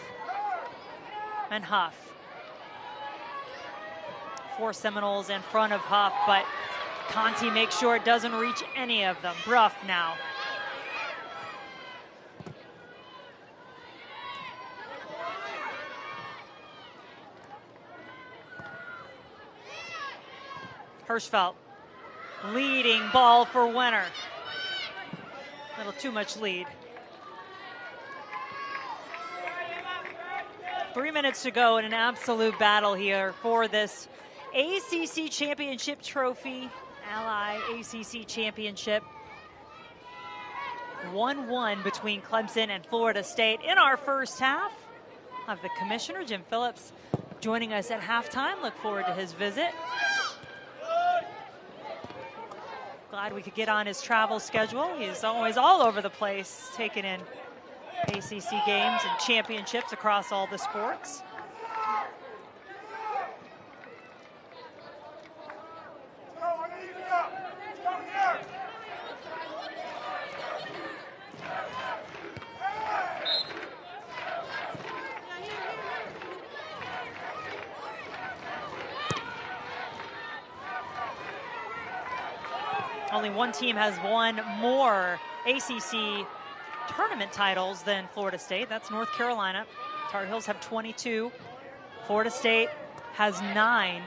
and Huff. 4 Seminoles in front of Huff, but Conti makes sure it doesn't reach any of them. Bruff now. Hirschfeld, leading ball for Wenner. A little too much lead. 3 minutes to go in an absolute battle here for this ACC Championship trophy, Ally ACC Championship. 1-1 between Clemson and Florida State in our first half. Of the commissioner, Jim Phillips, joining us at halftime. Look forward to his visit. Glad we could get on his travel schedule. He's always all over the place, taking in ACC games and championships across all the sports. Only one team has won more ACC tournament titles than Florida State. That's North Carolina. Tar Heels have 22. Florida State has 9.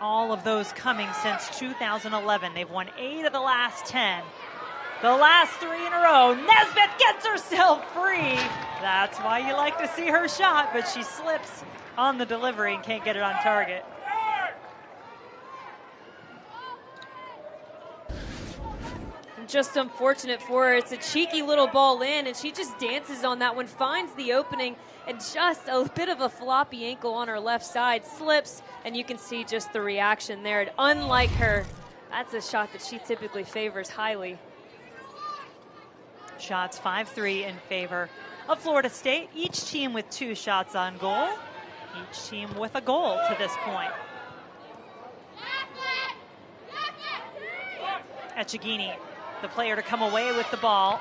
All of those coming since 2011. They've won 8 of the last 10. The last 3 in a row. Nesbitt gets herself free. That's why you like to see her shot, but she slips on the delivery and can't get it on target. Just unfortunate for her. It's a cheeky little ball in, and she just dances on that one, finds the opening, and just a bit of a floppy ankle on her left side, slips, and you can see just the reaction there. And unlike her, that's a shot that she typically favors highly. Shots 5-3 in favor of Florida State. Each team with 2 shots on goal. Each team with a goal to this point. Echegini, the player to come away with the ball,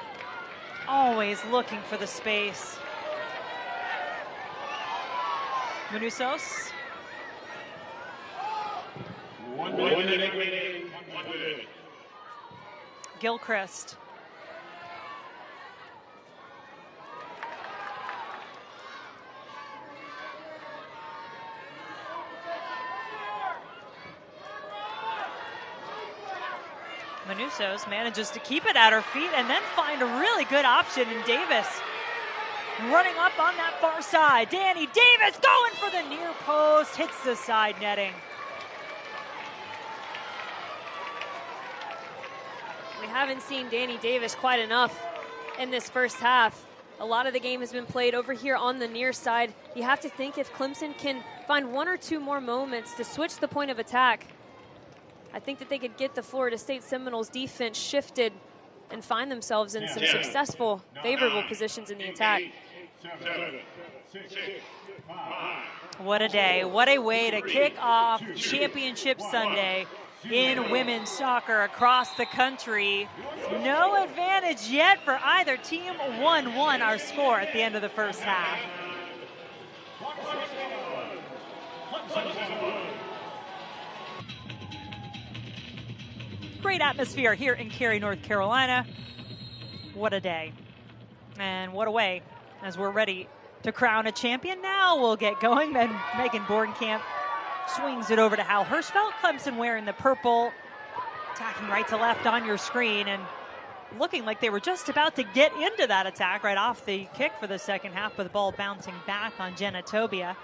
always looking for the space. Manusos. Gilchrist. Manusos manages to keep it at her feet and then find a really good option in Davis. Running up on that far side. Danny Davis going for the near post, hits the side netting. We haven't seen Danny Davis quite enough in this first half. A lot of the game has been played over here on the near side. You have to think if Clemson can find 1 or 2 more moments to switch the point of attack, I think that they could get the Florida State Seminoles defense shifted and find themselves in some successful, favorable positions in the attack. What a day. What a way to kick off Championship Sunday in women's soccer across the country. No advantage yet for either team. 1-1 our score at the end of the first half. Great atmosphere here in Cary, North Carolina. What a day. And what a way as we're ready to crown a champion. Now we'll get going. And Megan Bornkamp swings it over to Hal Hirschfeld. Clemson wearing the purple, attacking right to left on your screen and looking like they were just about to get into that attack right off the kick for the second half, with the ball bouncing back on Jenna Tobia.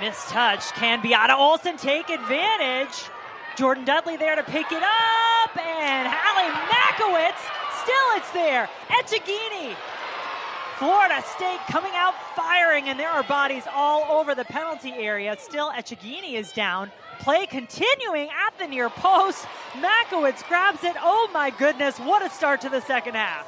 Missed touch. Can Beata Olsson take advantage? Jordynn Dudley there to pick it up, and Hallie Makowitz, still it's there. Echegini. Florida State coming out firing, and there are bodies all over the penalty area. Still, Echegini is down. Play continuing at the near post. Makowitz grabs it. Oh my goodness, what a start to the second half.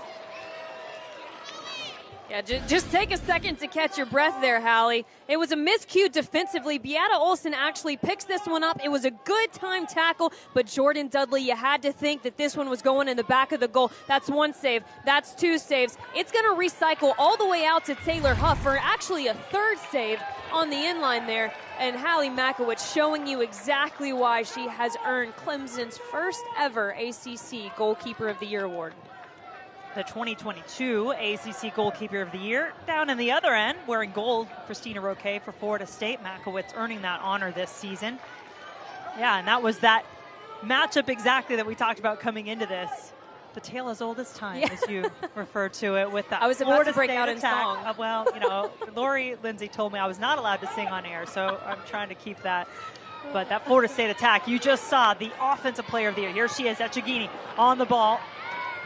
Yeah, just take a second to catch your breath there, Hallie. It was a miscue defensively. Beata Olsson actually picks this one up. It was a good time tackle, but Jordynn Dudley, you had to think that this one was going in the back of the goal. That's 1 save. That's 2 saves. It's going to recycle all the way out to Taylor Huff for actually a 3rd save on the inline there. And Hallie Makowitz showing you exactly why she has earned Clemson's first ever ACC Goalkeeper of the Year award. The 2022 ACC Goalkeeper of the Year. Down in the other end, wearing gold, Christina Roque for Florida State. Makowitz earning that honor this season. Yeah, and that was that matchup exactly that we talked about coming into this. The tale as old as time, as you refer to it, with the I was about Florida to break State out in attack. song. Well, you know, Lori Lindsay told me I was not allowed to sing on air, so I'm trying to keep that. But that Florida State attack, you just saw the Offensive Player of the Year. Here she is, Echegini, on the ball.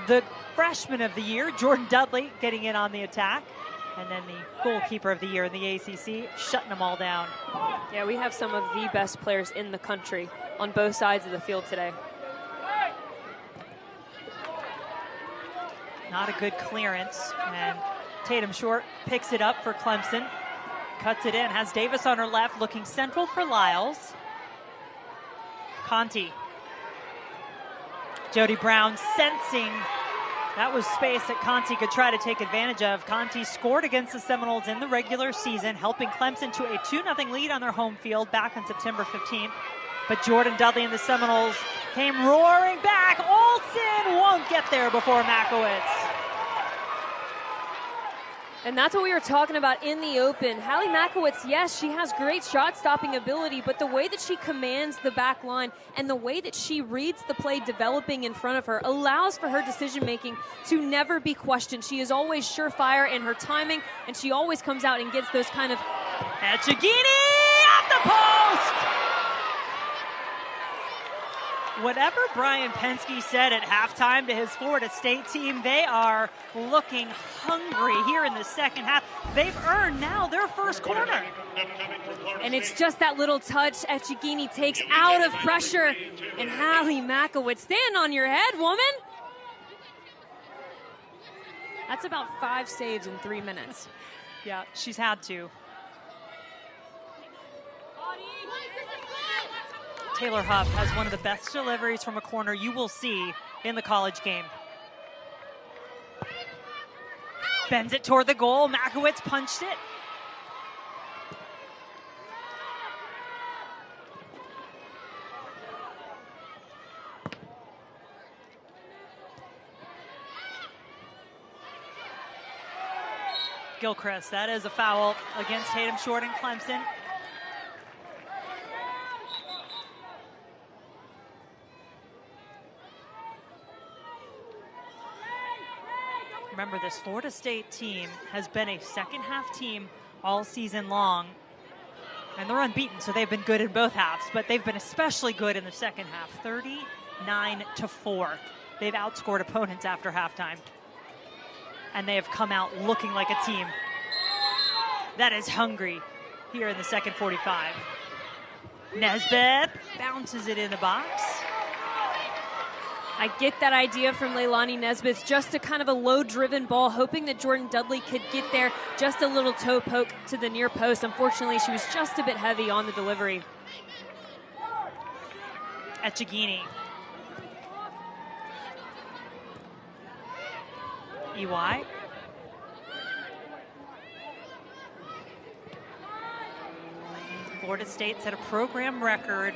The Freshman of the Year, Jordynn Dudley, getting in on the attack. And then the Goalkeeper of the Year in the ACC, shutting them all down. Yeah, we have some of the best players in the country on both sides of the field today. Not a good clearance, and Tatum Short picks it up for Clemson. Cuts it in, has Davis on her left, looking central for Lyles. Conti. Jody Brown sensing that was space that Conti could try to take advantage of. Conti scored against the Seminoles in the regular season, helping Clemson to a 2-0 lead on their home field back on September 15th. But Jordynn Dudley and the Seminoles came roaring back. Olsson won't get there before Makowitz. And that's what we were talking about in the open. Hallie Makowitz, yes, she has great shot-stopping ability, but the way that she commands the back line and the way that she reads the play developing in front of her allows for her decision-making to never be questioned. She is always surefire in her timing, and she always comes out and gets those kind of... Echegini off the post! Whatever Brian Penske said at halftime to his Florida State team, they are looking hungry here in the second half. They've earned now their first corner. And it's just that little touch Echegini takes out of pressure. And Hallie Makowitz, stand on your head, woman. That's about 5 saves in 3 minutes. Yeah, she's had to. Taylor Huff has one of the best deliveries from a corner you will see in the college game. Bends it toward the goal. Makowitz punched it. Gilchrist, that is a foul against Tatum Short and Clemson. Remember, this Florida State team has been a second-half team all season long, and they're unbeaten, so they've been good in both halves, but they've been especially good in the second half, 39-4. They've outscored opponents after halftime, and they have come out looking like a team that is hungry here in the second 45. Nesbitt bounces it in the box. I get that idea from Leilani Nesbitt, just a kind of a low-driven ball, hoping that Jordynn Dudley could get there, just a little toe poke to the near post. Unfortunately, she was just a bit heavy on the delivery. Echegini. EY. Florida State set a program record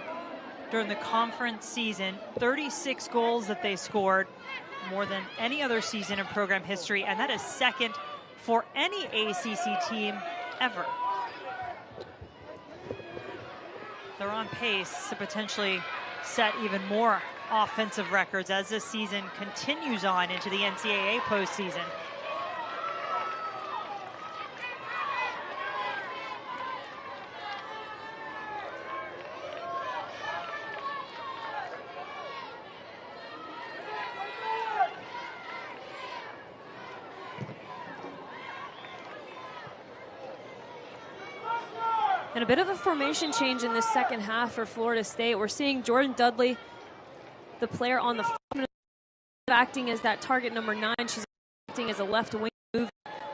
during the conference season, 36 goals that they scored, more than any other season in program history, and that is second for any ACC team ever. They're on pace to potentially set even more offensive records as this season continues on into the NCAA postseason. And a bit of a formation change in this second half for Florida State. We're seeing Jordynn Dudley, the player on the front, acting as that target number 9. She's acting as a left wing move.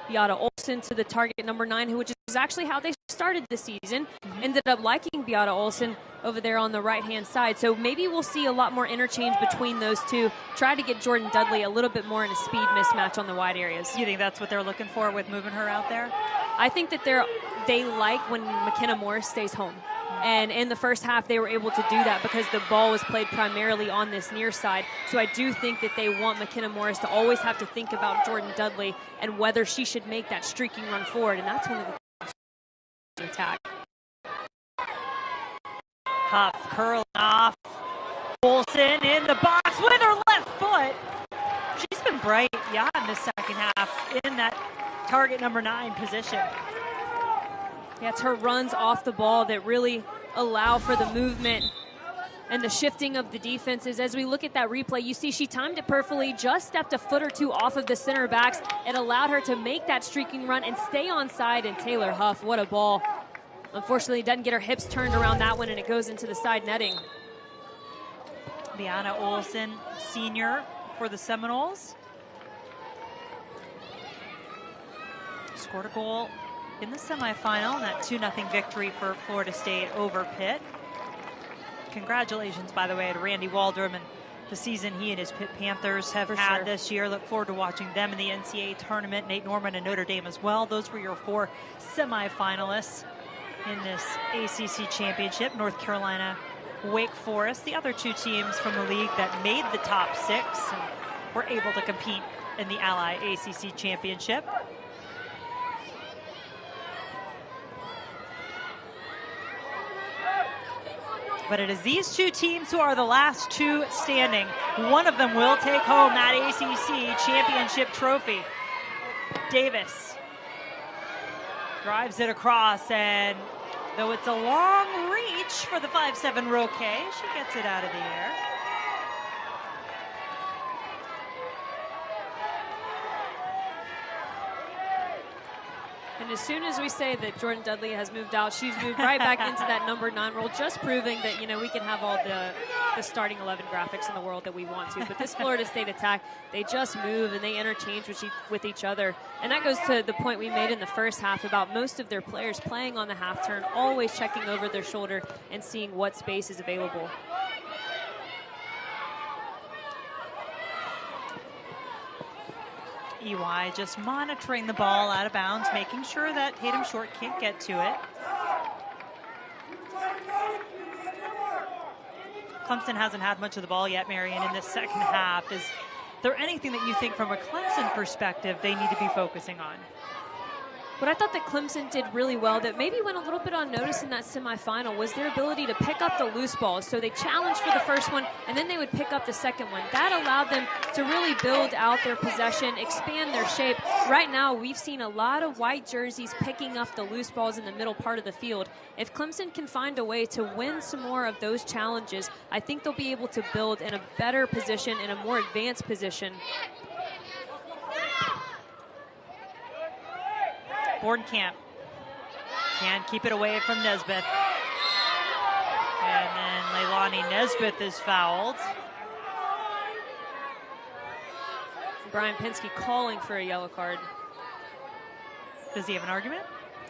Beata Olsson to the target number 9, which is actually how they started the season. Ended up liking Beata Olsson over there on the right-hand side. So maybe we'll see a lot more interchange between those two. Try to get Jordynn Dudley a little bit more in a speed mismatch on the wide areas. You think that's what they're looking for with moving her out there? I think that they like when McKenna Morris stays home. And in the first half, they were able to do that because the ball was played primarily on this near side. So I do think that they want McKenna Morris to always have to think about Jordynn Dudley and whether she should make that streaking run forward. And that's one of the attack. Huff curling off. Olsson in the box with her left foot. Beata in the second half in that target number 9 position. Yeah, it's her runs off the ball that really allow for the movement and the shifting of the defenses. As we look at that replay, you see she timed it perfectly, just stepped a foot or two off of the center backs. It allowed her to make that streaking run and stay on side. And Taylor Huff, what a ball. Unfortunately, doesn't get her hips turned around that one, and it goes into the side netting. Beata Olsson, senior for the Seminoles. Scored a goal in the semifinal, in that 2-0 victory for Florida State over Pitt. Congratulations, by the way, to Randy Waldrum and the season he and his Pitt Panthers have had this year. Look forward to watching them in the NCAA tournament. Nate Norman and Notre Dame as well. Those were your 4 semifinalists in this ACC championship. North Carolina, Wake Forest, the other 2 teams from the league that made the top 6 and were able to compete in the Ally ACC championship. But it is these 2 teams who are the last 2 standing. One of them will take home that ACC championship trophy. Davis drives it across, and though it's a long reach for the 5'7" Roque, she gets it out of the air. And as soon as we say that Jordynn Dudley has moved out, she's moved right back into that number 9 role, just proving that, you know, we can have all the starting 11 graphics in the world that we want to. But this Florida State attack, they just move and they interchange with each other. And that goes to the point we made in the first half about most of their players playing on the half turn, always checking over their shoulder and seeing what space is available. EY just monitoring the ball out of bounds, making sure that Tatum Short can't get to it. Clemson hasn't had much of the ball yet, Marion, in this second half. Is there anything that you think from a Clemson perspective they need to be focusing on? What I thought that Clemson did really well, that maybe went a little bit unnoticed in that semifinal, was their ability to pick up the loose balls. So they challenged for the first one, and then they would pick up the second one. That allowed them to really build out their possession, expand their shape. Right now, we've seen a lot of white jerseys picking up the loose balls in the middle part of the field. If Clemson can find a way to win some more of those challenges, I think they'll be able to build in a better position, in a more advanced position. Bornkamp can keep it away from Nesbitt. And then Leilani Nesbitt is fouled. Brian Pinsky calling for a yellow card. Does he have an argument?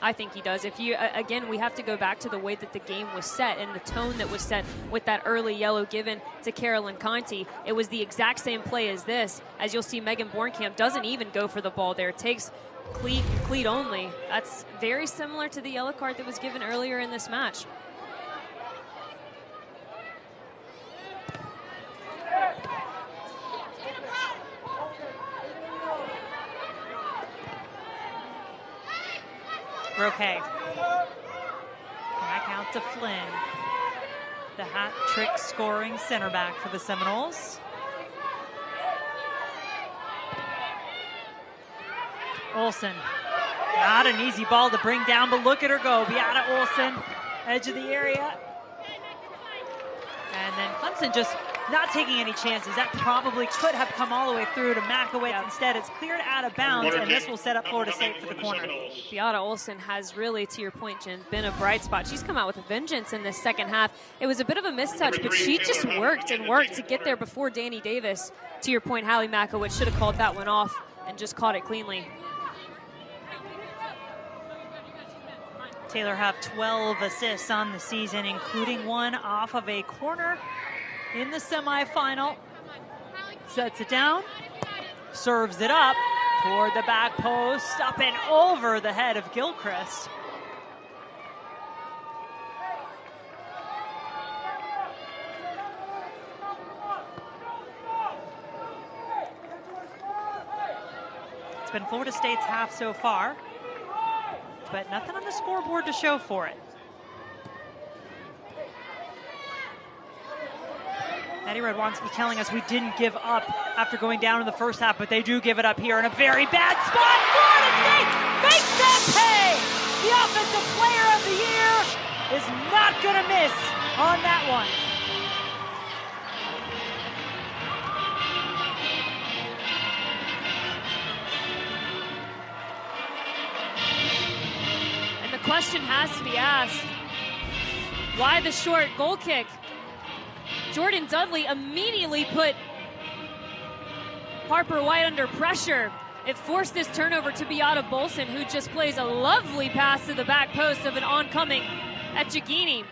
I think he does. If you, again, we have to go back to the way that the game was set and the tone that was set with that early yellow given to Carolyn Conti. It was the exact same play as this. As you'll see, Megan Bornkamp doesn't even go for the ball there. Takes cleat and cleat only. That's very similar to the yellow card that was given earlier in this match. Roque. Back out to Flynn. The hat trick scoring center back for the Seminoles. Olsson. Not an easy ball to bring down, but look at her go. Beata Olsson, edge of the area. And then Clemson just not taking any chances. That probably could have come all the way through to Makowitz. Yep. Instead, it's cleared out of bounds, and this will set up Florida State for the corner. Beata Olsson has really, to your point, Jen, been a bright spot. She's come out with a vengeance in this second half. It was a bit of a mistouch, but she just worked and worked to get there before Danny Davis. To your point, Hallie Makowitz should have called that one off and just caught it cleanly. Taylor Huff, 12 assists on the season, including one off of a corner in the semifinal. Sets it down, serves it up toward the back post, up and over the head of Gilchrist. It's been Florida State's half so far, but nothing on the scoreboard to show for it. Eddie Radwanski telling us we didn't give up after going down in the first half, but they do give it up here in a very bad spot. Florida State makes them pay! The Offensive Player of the Year is not going to miss on that one. And the question has to be asked, why the short goal kick? Jordynn Dudley immediately put Harper White under pressure. It forced this turnover to Beata Olsson, who just plays a lovely pass to the back post of an oncoming Echegini.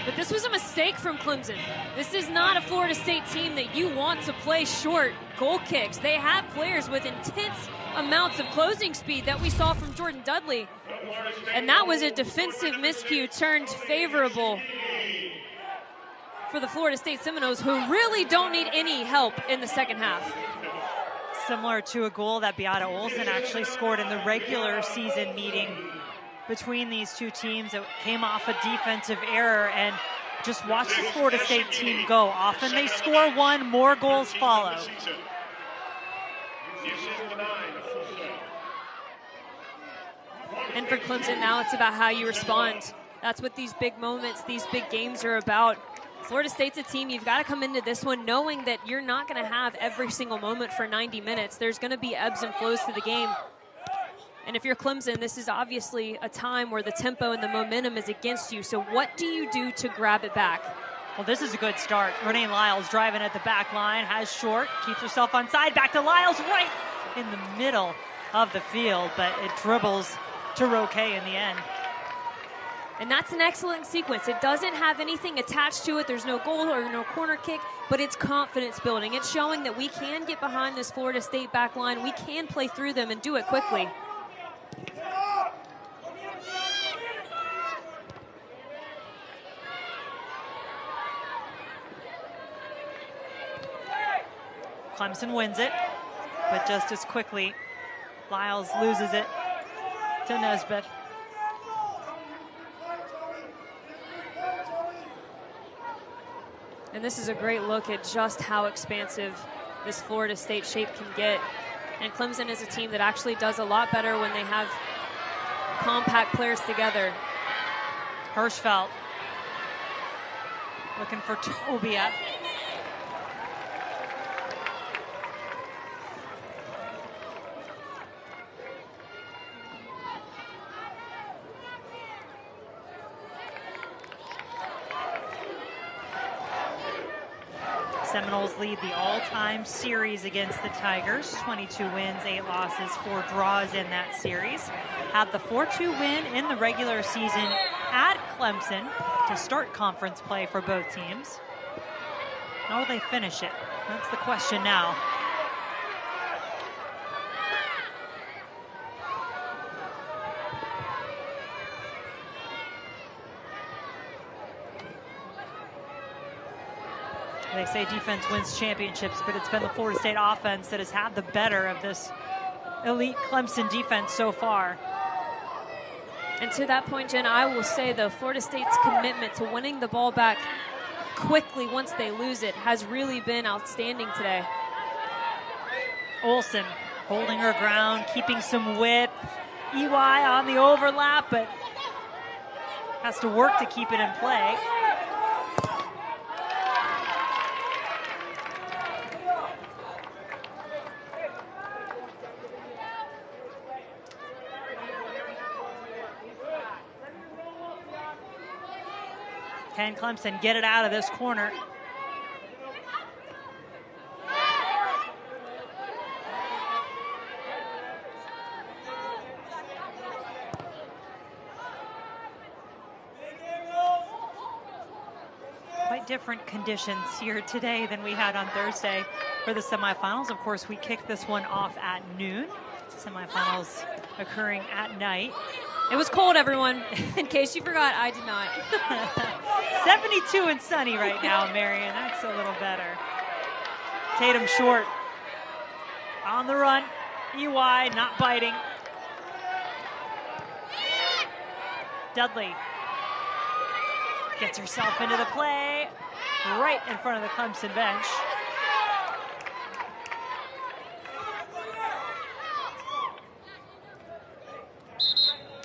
But this was a mistake from Clemson. This is not a Florida State team that you want to play short goal kicks. They have players with intense amounts of closing speed that we saw from Jordynn Dudley. And that was a defensive miscue turned favorable for the Florida State Seminoles, who really don't need any help in the second half. Similar to a goal that Beata Olsson actually scored in the regular season meeting between these two teams. It came off a defensive error, and just watch the Florida State team go. Often they score one, more goals follow. And for Clemson now, it's about how you respond. That's what these big moments, these big games are about. Florida State's a team, you've got to come into this one knowing that you're not going to have every single moment for 90 minutes. There's going to be ebbs and flows to the game. And if you're Clemson, this is obviously a time where the tempo and the momentum is against you. So what do you do to grab it back? Well, this is a good start. Renee Lyles driving at the back line, has short, keeps herself onside, back to Lyles right in the middle of the field, but it dribbles to Roque in the end. And that's an excellent sequence. It doesn't have anything attached to it. There's no goal or no corner kick, but it's confidence building. It's showing that we can get behind this Florida State back line. We can play through them and do it quickly. Clemson wins it, but just as quickly, Lyles loses it to Nesbitt. And this is a great look at just how expansive this Florida State shape can get. And Clemson is a team that actually does a lot better when they have compact players together. Hirschfeld looking for Tobia. Seminoles lead the all-time series against the Tigers. 22 wins, 8 losses, 4 draws in that series. Have the 4-2 win in the regular season at Clemson to start conference play for both teams. How will they finish it? That's the question now. They say defense wins championships, but it's been the Florida State offense that has had the better of this elite Clemson defense so far. And to that point, Jen, I will say, though, Florida State's commitment to winning the ball back quickly once they lose it has really been outstanding today. Olsson holding her ground, keeping some width. EY on the overlap, but has to work to keep it in play. Can Clemson get it out of this corner? Quite different conditions here today than we had on Thursday for the semifinals. Of course, we kicked this one off at noon. Semifinals occurring at night. It was cold, everyone. In case you forgot, I did not. 72 and sunny right now, Marion. That's a little better. Tatum short. On the run. EY not biting. Dudley gets herself into the play. right in front of the Clemson bench.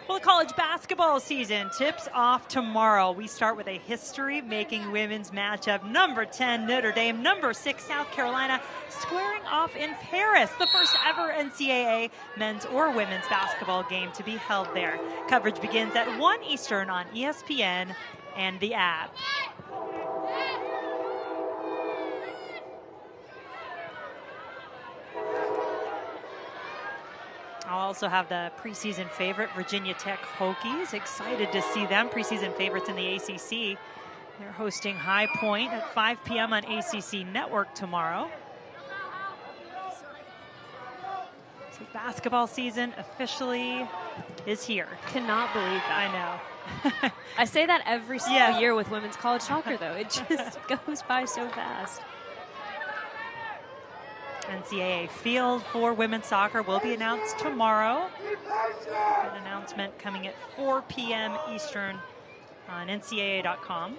Well, the college basketball season tips off tomorrow. We start with a history-making women's matchup. Number 10 Notre Dame, number 6 South Carolina, squaring off in Paris. The first ever NCAA men's or women's basketball game to be held there. Coverage begins at 1 Eastern on ESPN and the app. I'll also have the preseason favorite, Virginia Tech Hokies. Excited to see them, preseason favorites in the ACC. They're hosting High Point at 5 p.m. on ACC Network tomorrow. So basketball season officially is here. Cannot believe that. I know. I say that every single year with women's college soccer, though. It just goes by so fast. NCAA field for women's soccer will be announced tomorrow. An announcement coming at 4 p.m. Eastern on ncaa.com.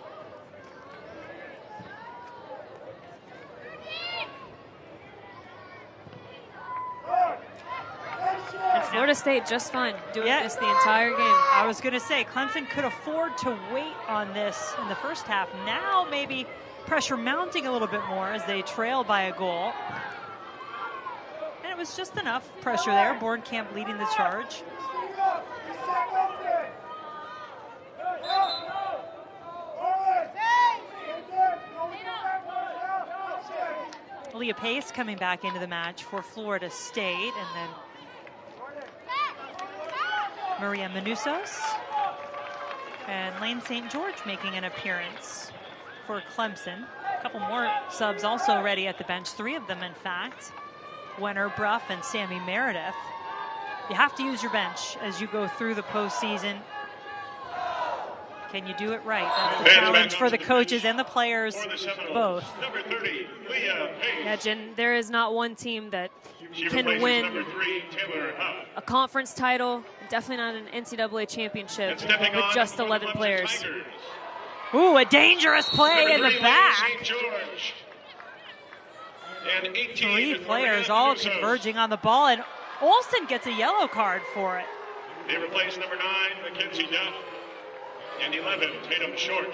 And Florida State just fine doing this the entire game. I was going to say, Clemson could afford to wait on this in the first half. Now maybe pressure mounting a little bit more as they trail by a goal. And it was just enough pressure there. Bornkamp leading the charge. Leah Pace coming back into the match for Florida State, and then Maria Manusos and Lane St. George making an appearance for Clemson. A couple more subs also ready at the bench, 3 of them in fact. Wenner, Bruff, and Sammy Meredith. You have to use your bench as you go through the postseason. Can you do it right? That's the challenge for the coaches and the players both. Number 30, Leah Pace. Yeah, Jen, there is not one team that can win Number 3, Taylor Huff. a conference title, definitely not an NCAA championship with just 11 players. Ooh, a dangerous play in the back. And 18, 3 players all converging on the ball, and Olsson gets a yellow card for it. They replace number 9, Mackenzie Duff, and 11, Tatum Short.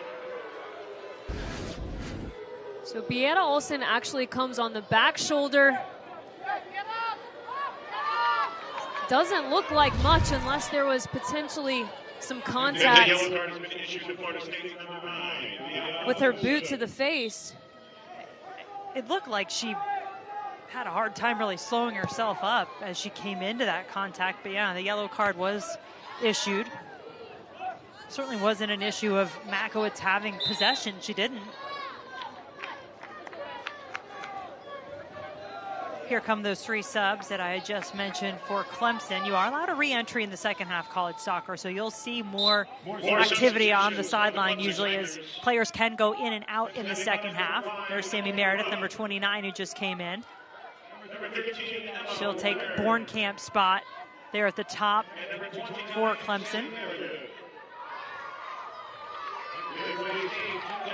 So Beata Olsson actually comes on the back shoulder. Doesn't look like much unless there was potentially some contact with her boot to the face. It looked like she had a hard time really slowing herself up as she came into that contact, but yeah, the yellow card was issued. Certainly wasn't an issue of Makowitz having possession. She didn't. Here come those 3 subs that I had just mentioned for Clemson. You are allowed a re-entry in the second half college soccer, so you'll see more activity on the sideline usually as players can go in and out in the second half. There's Sammy Meredith, number 29, who just came in. She'll take Bornkamp's spot there at the top for Clemson.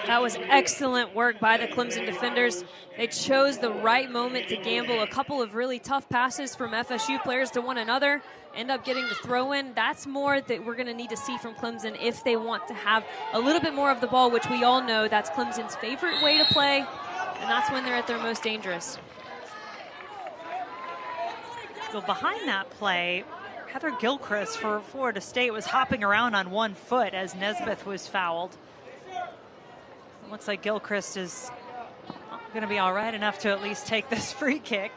That was excellent work by the Clemson defenders. They chose the right moment to gamble. A couple of really tough passes from FSU players to one another, end up getting the throw in. That's more that we're going to need to see from Clemson if they want to have a little bit more of the ball, which we all know that's Clemson's favorite way to play, and that's when they're at their most dangerous. So behind that play, Heather Gilchrist for Florida State was hopping around on 1 foot as Nesbitt was fouled. Looks like Gilchrist is going to be all right enough to at least take this free kick.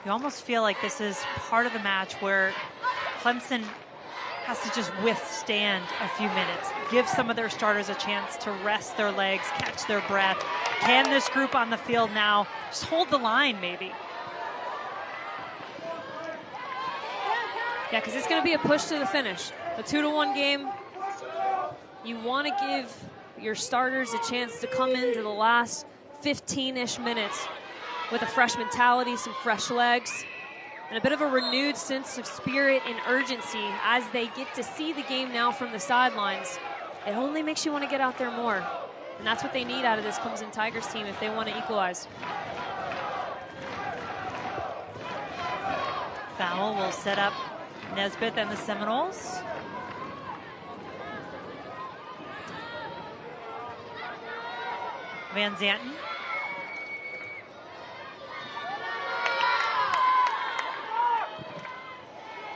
You almost feel like this is part of the match where Clemson has to just withstand a few minutes, give some of their starters a chance to rest their legs, catch their breath. Can this group on the field now just hold the line maybe? Yeah, because it's going to be a push to the finish. A 2-1 game. You want to give your starters a chance to come into the last 15-ish minutes with a fresh mentality, some fresh legs. and a bit of a renewed sense of spirit and urgency as they get to see the game now from the sidelines. It only makes you want to get out there more. And that's what they need out of this Clemson Tigers team if they want to equalize. Foul will set up Nesbitt and the Seminoles. Van Zanten.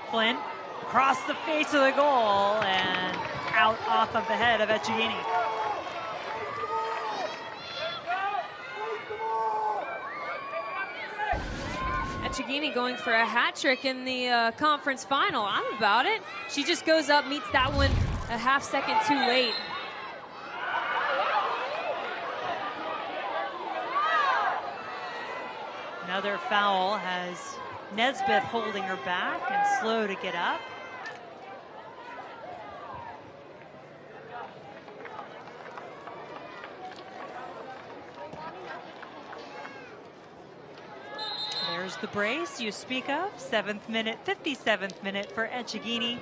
Flynn across the face of the goal and out off of the head of Echegini. Echegini going for a hat trick in the conference final. I'm about it. She just goes up, meets that one a half second too late. Another foul has Nesbitt holding her back and slow to get up. There's the brace you speak of. 7th minute, 57th minute for Echegini.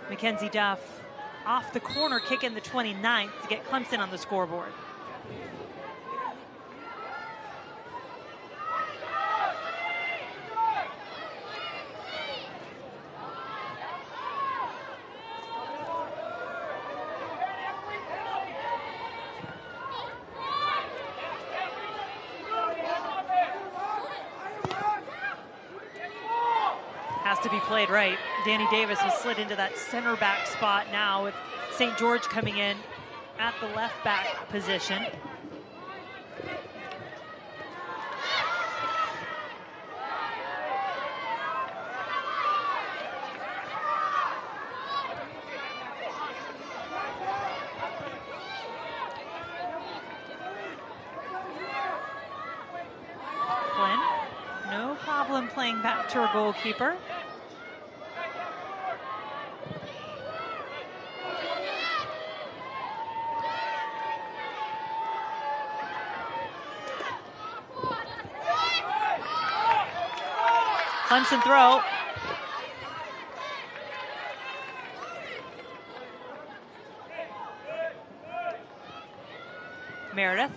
Mackenzie Duff off the corner kick in the 29th to get Clemson on the scoreboard. Has to be played right. Danny Davis has slid into that center back spot now with St. George coming in at the left back position. Flynn, no problem playing back to her goalkeeper. Clemson throw. Meredith.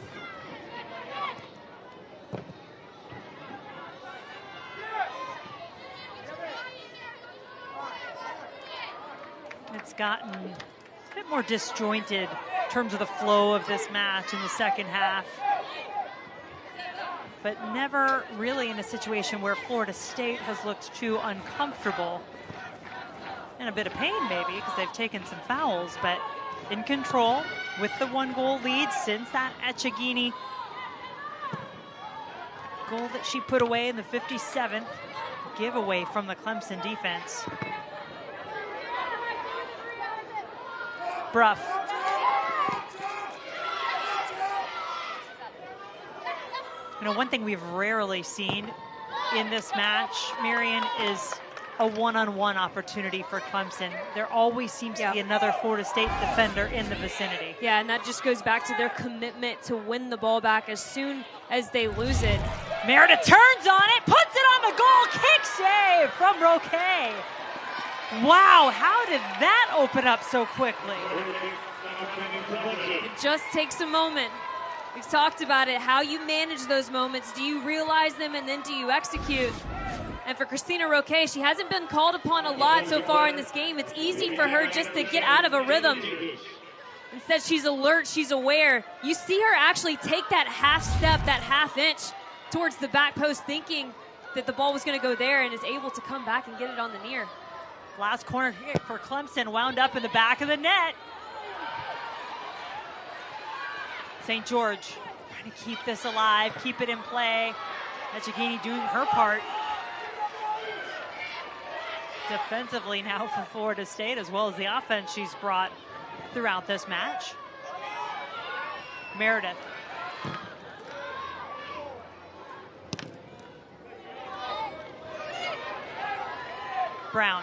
It's gotten a bit more disjointed in terms of the flow of this match in the second half, but never really in a situation where Florida State has looked too uncomfortable. In a bit of pain maybe because they've taken some fouls, but in control with the 1-goal lead since that Echegini goal that she put away in the 57th giveaway from the Clemson defense. Bruff. You know, one thing we've rarely seen in this match, Marion, is a one-on-one opportunity for Clemson. There always seems to be another Florida State defender in the vicinity. Yeah, and that just goes back to their commitment to win the ball back as soon as they lose it. Meredith turns on it, puts it on the goal, kick save from Roque. Wow, how did that open up so quickly? It just takes a moment. We've talked about it, how you manage those moments. Do you realize them and then do you execute? And for Christina Roque, she hasn't been called upon a lot so far in this game. It's easy for her just to get out of a rhythm. Instead, she's alert, she's aware. You see her actually take that half step, that half inch towards the back post, thinking that the ball was going to go there, and is able to come back and get it on the near. Last corner kick for Clemson, wound up in the back of the net. St. George trying to keep this alive, keep it in play. Echegini doing her part. Defensively now for Florida State, as well as the offense she's brought throughout this match. Meredith. Brown.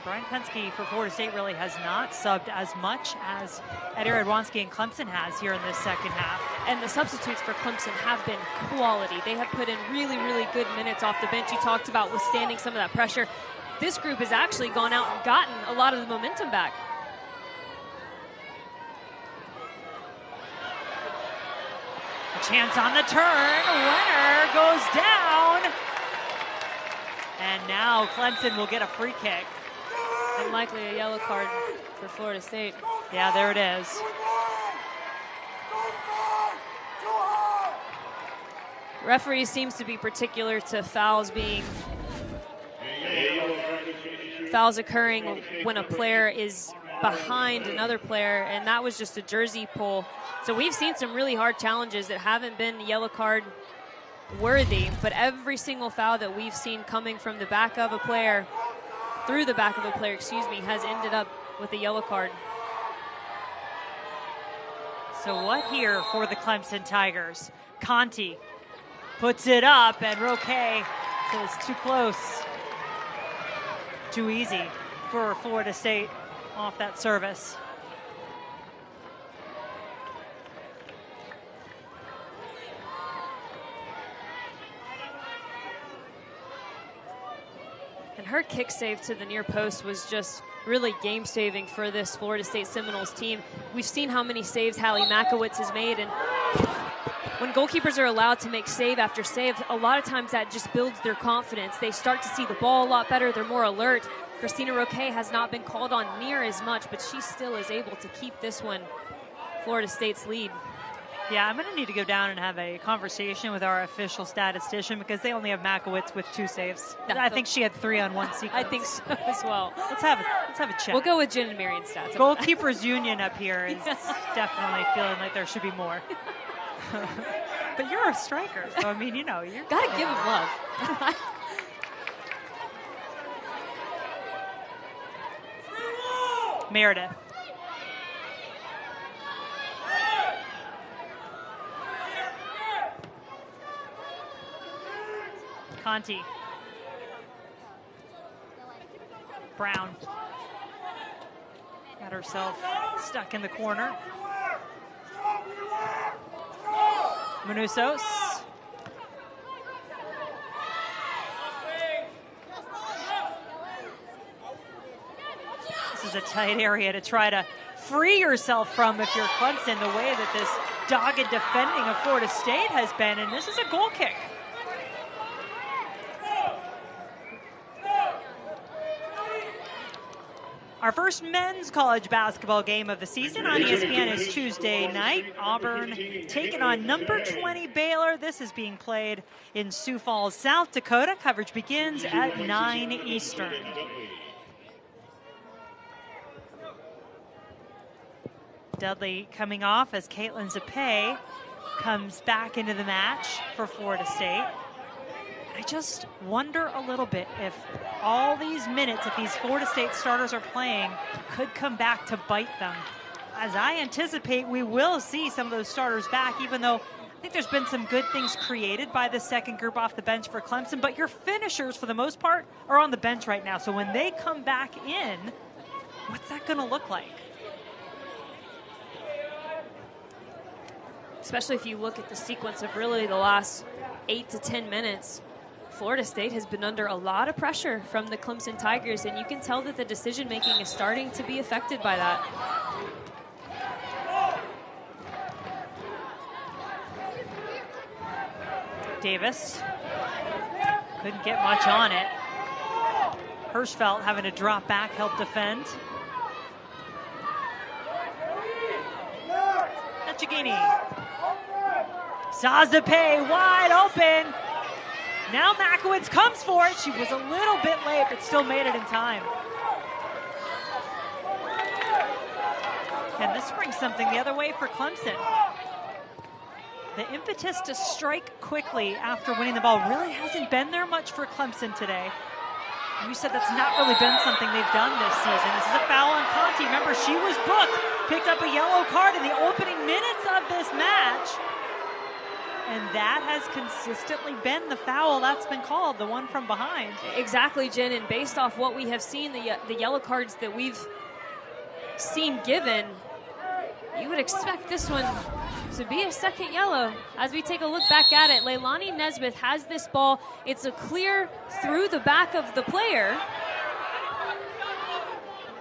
Brian Pensky for Florida State really has not subbed as much as Ed Radwanski and Clemson has here in this second half. And the substitutes for Clemson have been quality. They have put in really, really good minutes off the bench. You talked about withstanding some of that pressure. This group has actually gone out and gotten a lot of the momentum back. A chance on the turn. Winner goes down. And now Clemson will get a free kick. And likely a yellow card for Florida State. Yeah, there it is. Referee seems to be particular to fouls occurring when a player is behind another player, and that was just a jersey pull. So we've seen some really hard challenges that haven't been yellow card worthy, but every single foul that we've seen coming from the back of a player, through the back of a player, has ended up with a yellow card. So what here for the Clemson Tigers? Conti puts it up, and Roque says too close. Too easy for Florida State off that service. And her kick save to the near post was just really game-saving for this Florida State Seminoles team. We've seen how many saves Hallie Makowitz has made, and when goalkeepers are allowed to make save after save, a lot of times that just builds their confidence. They start to see the ball a lot better. They're more alert. Christina Roque has not been called on near as much, but she still is able to keep this one Florida State's lead. Yeah, I'm going to need to go down and have a conversation with our official statistician because they only have Makowitz with 2 saves. I think she had 3 on one sequence. I think so as well. Let's have a check. We'll go with Jen and Marion stats. Goalkeepers Union up here is definitely feeling like there should be more. But you're a striker, so I mean, you know, you're gotta give him love. Meredith. Conti. Brown. Got herself stuck in the corner. Manusos. This is a tight area to try to free yourself from if you're Clemson, the way that this dogged defending of Florida State has been, and this is a goal kick. Our first men's college basketball game of the season on ESPN is Tuesday night. Auburn taking on number 20 Baylor. This is being played in Sioux Falls, South Dakota. Coverage begins at 9 Eastern. Dudley coming off as Caitlin Zapay comes back into the match for Florida State. I just wonder a little bit if all these minutes that these Florida State starters are playing could come back to bite them. As I anticipate, we will see some of those starters back, even though I think there's been some good things created by the second group off the bench for Clemson, but your finishers, for the most part, are on the bench right now. So when they come back in, what's that going to look like? Especially if you look at the sequence of really the last 8 to 10 minutes. Florida State has been under a lot of pressure from the Clemson Tigers, and you can tell that the decision-making is starting to be affected by that. Davis couldn't get much on it. Hirschfeld having to drop back, help defend. Echegini. Zazape wide open. Now Makowitz comes for it. She was a little bit late, but still made it in time. Can this bring something the other way for Clemson? The impetus to strike quickly after winning the ball really hasn't been there much for Clemson today. You said that's not really been something they've done this season. This is a foul on Conti. Remember, she was booked, picked up a yellow card in the opening minutes of this match. And that has consistently been the foul that's been called, the one from behind. Exactly, Jen, and based off what we have seen, the yellow cards that we've seen given, you would expect this one to be a second yellow. As we take a look back at it, Leilani Nesbitt has this ball. It's a clear through the back of the player,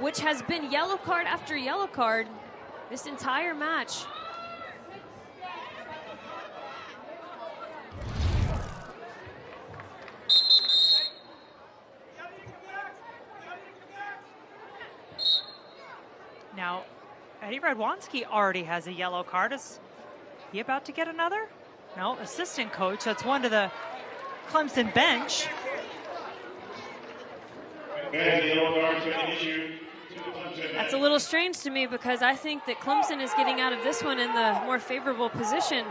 which has been yellow card after yellow card this entire match. Now, Eddie Radwanski already has a yellow card. Is he about to get another? No, assistant coach. That's one to the Clemson bench. That's a little strange to me because I think that Clemson is getting out of this one in the more favorable position,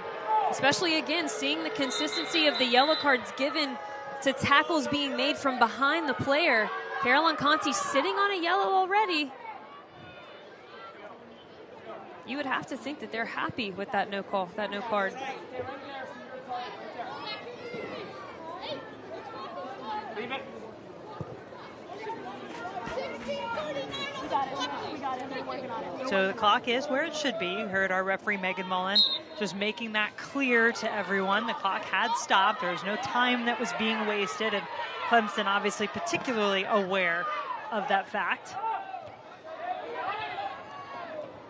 especially, again, seeing the consistency of the yellow cards given to tackles being made from behind the player. Caroline Conti sitting on a yellow already. You would have to think that they're happy with that no call, that no card. So the clock is where it should be. You heard our referee, Megan Mullen, just making that clear to everyone. The clock had stopped. There was no time that was being wasted, and Clemson obviously particularly aware of that fact.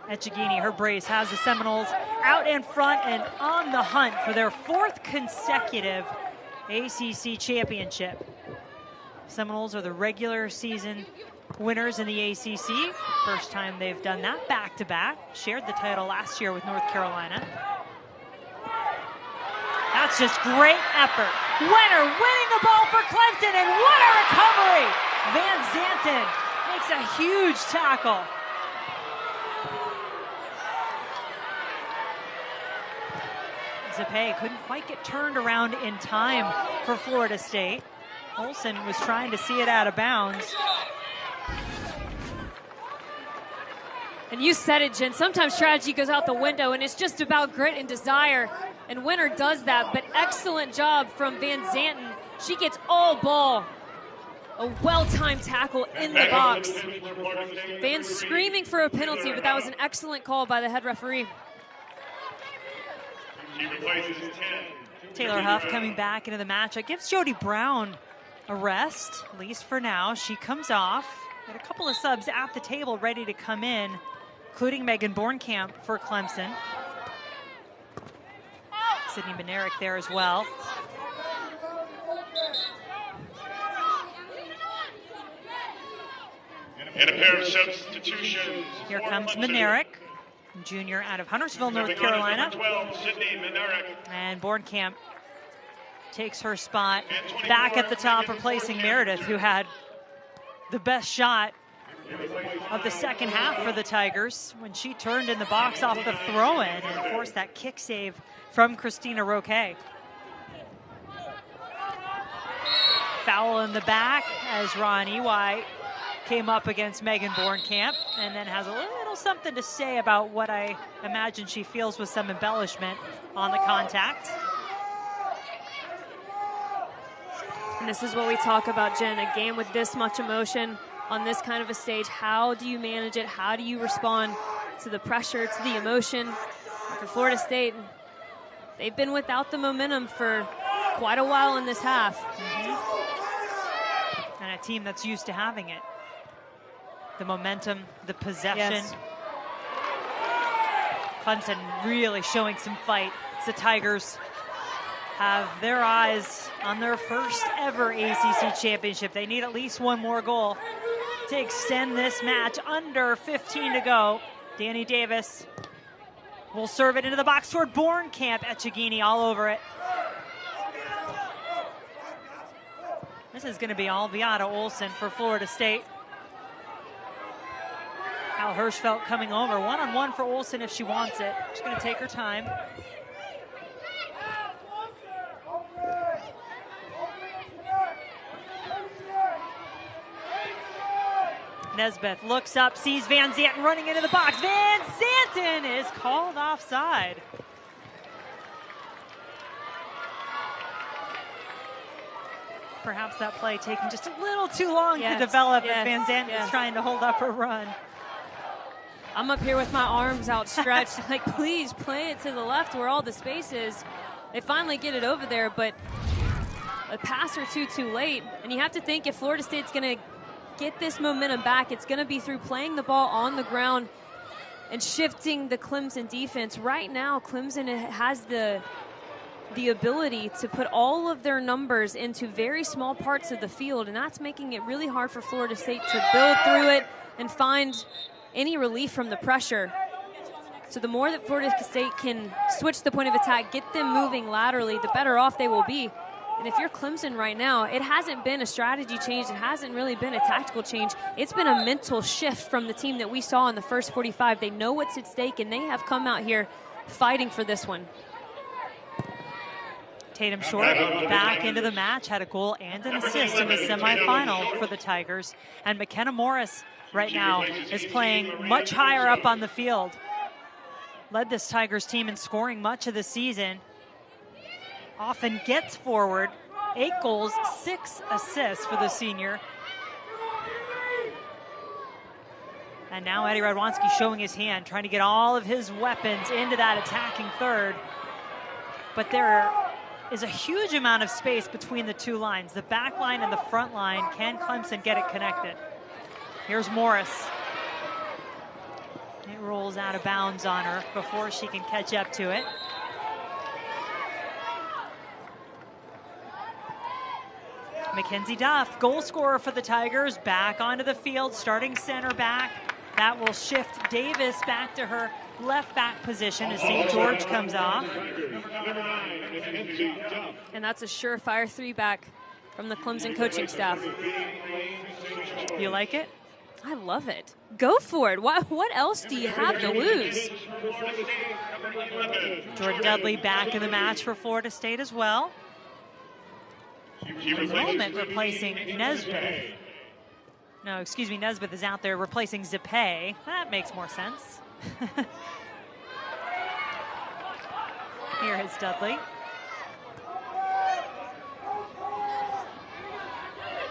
Echegini, her brace, has the Seminoles out in front and on the hunt for their 4th consecutive ACC championship. Seminoles are the regular season winners in the ACC. First time they've done that back-to-back. Shared the title last year with North Carolina. That's just great effort. Winner winning the ball for Clemson, and what a recovery! Van Zanten makes a huge tackle. Zapay couldn't quite get turned around in time for Florida State. Olsson was trying to see it out of bounds. And you said it, Jen. Sometimes strategy goes out the window, and it's just about grit and desire. And Winner does that, but excellent job from Van Zanten. She gets all ball. A well-timed tackle in the box. Van screaming for a penalty, but that was an excellent call by the head referee. Taylor Huff coming back into the match. It gives Jody Brown a rest, at least for now. She comes off. Got a couple of subs at the table ready to come in, including Megan Bornkamp for Clemson. Sydney Benerick there as well. And a pair of substitutions. Here comes Benerick, junior out of Huntersville, North Carolina. 12, Sydney Benerick. And Bornkamp takes her spot back at the top, replacing Meredith, who had the best shot of the second half for the Tigers when she turned in the box off the throw-in and forced that kick save from Christina Roque. Foul in the back as Ron Ewai came up against Megan Bornkamp and then has a little something to say about what I imagine she feels was some embellishment on the contact. And this is what we talk about, Jen, a game with this much emotion on this kind of a stage. How do you manage it? How do you respond to the pressure, to the emotion? For Florida State, they've been without the momentum for quite a while in this half. And a team that's used to having it. The momentum, the possession. Yes. Clemson really showing some fight. The Tigers have their eyes on their first ever ACC championship. They need at least one more goal to extend this match. Under 15 to go. Danny Davis will serve it into the box toward Bornkamp. Echegini all over it. This is going to be all Beata Olsson for Florida State. Al Hirschfeld coming over. One-on-one for Olsson if she wants it. She's going to take her time. Nesbitt looks up, sees Van Zanten running into the box. Van Zanten is called offside. Perhaps that play taking just a little too long to develop as Van Zanten is trying to hold up her run. I'm up here with my arms outstretched, like, please play it to the left where all the space is. They finally get it over there, but a pass or two too late. And you have to think if Florida State's going to get this momentum back, it's going to be through playing the ball on the ground and shifting the Clemson defense. Right now, Clemson has the ability to put all of their numbers into very small parts of the field, and that's making it really hard for Florida State to build through it and find any relief from the pressure. So the more that Florida State can switch the point of attack, get them moving laterally, the better off they will be. And if you're Clemson right now, it hasn't been a strategy change. It hasn't really been a tactical change. It's been a mental shift from the team that we saw in the first 45. They know what's at stake, and they have come out here fighting for this one. Tatum Short back into the match, had a goal and an assist in the semifinal for the Tigers. And McKenna Morris right now is playing much higher up on the field. Led this Tigers team in scoring much of the season. Often gets forward. 8 goals, 6 assists for the senior. And now Eddie Radwanski showing his hand, trying to get all of his weapons into that attacking third. But there is a huge amount of space between the two lines, the back line and the front line. Can Clemson get it connected? Here's Morris. It rolls out of bounds on her before she can catch up to it. Mackenzie Duff, goal scorer for the Tigers, back onto the field, starting center back. That will shift Davis back to her left back position as St. George comes off. And that's a surefire 3-back from the Clemson coaching staff. You like it? I love it. Go for it. What else do you have to lose? Jordynn Dudley back in the match for Florida State as well. Moment replacing Nesbitt. No, excuse me, Nesbitt is out there replacing Zippe. That makes more sense. Here is Dudley.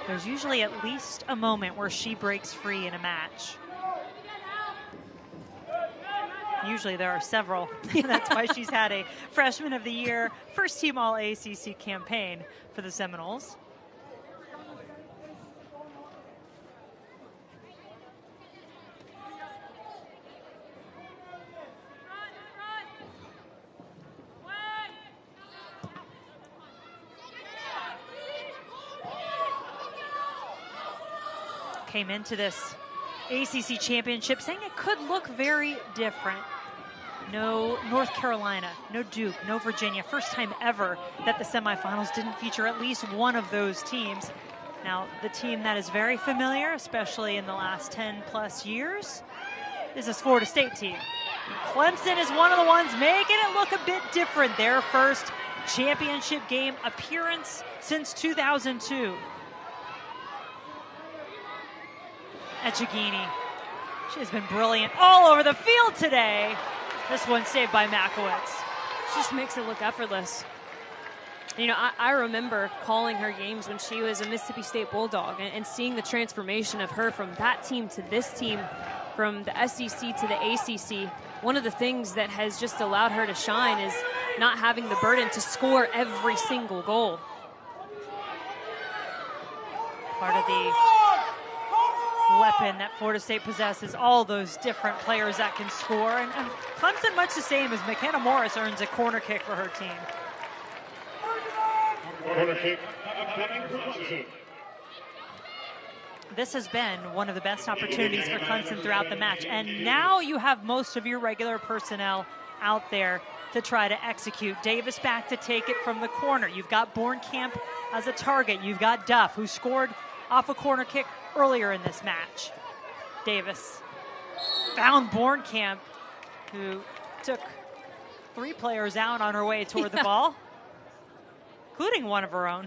There's usually at least a moment where she breaks free in a match. Usually there are several. That's why she's had a Freshman of the Year, first team All-ACC campaign for the Seminoles. Came into this ACC championship saying it could look very different. No North Carolina, no Duke, no Virginia. First time ever that the semifinals didn't feature at least one of those teams. Now, the team that is very familiar, especially in the last 10 plus years, is this Florida State team. Clemson is one of the ones making it look a bit different. Their first championship game appearance since 2002. Echegini, she has been brilliant all over the field today. This one saved by Makowitz. She just makes it look effortless. You know, I remember calling her games when she was a Mississippi State Bulldog and seeing the transformation of her from that team to this team, from the SEC to the ACC. One of the things that has just allowed her to shine is not having the burden to score every single goal. Part of the weapon that Florida State possesses, all those different players that can score. And Clemson, much the same as McKenna Morris, earns a corner kick for her team. Corner kick. This has been one of the best opportunities for Clemson throughout the match. And now you have most of your regular personnel out there to try to execute. Davis back to take it from the corner. You've got Bornkamp as a target. You've got Duff, who scored off a corner kick earlier in this match. Davis found Bornkamp, who took 3 players out on her way toward the ball, including one of her own.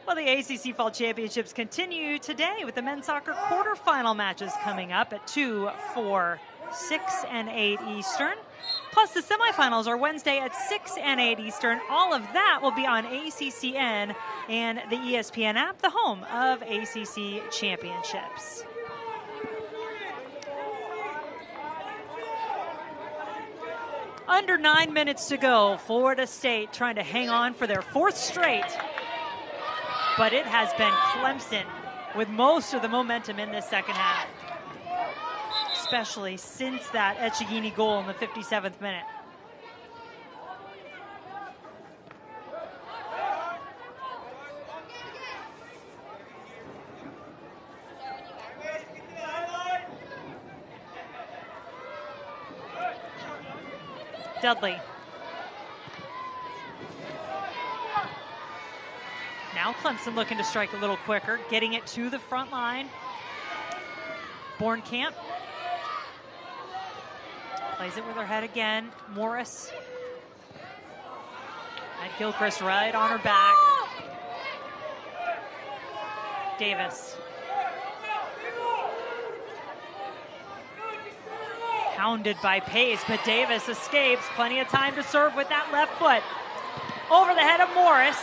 Well, the ACC Fall Championships continue today with the men's soccer quarterfinal matches coming up at 2, 4, 6, and 8 Eastern. Plus, the semifinals are Wednesday at 6 and 8 Eastern. All of that will be on ACCN and the ESPN app, the home of ACC Championships. Under 9 minutes to go. Florida State trying to hang on for their 4th straight. But it has been Clemson with most of the momentum in this second half, especially since that Echegini goal in the 57th minute. Dudley. Now Clemson looking to strike a little quicker, getting it to the front line. Bornkamp plays it with her head again. Morris. And Gilchrist right on her back. Davis. Hounded by Pace, but Davis escapes. Plenty of time to serve with that left foot. Over the head of Morris.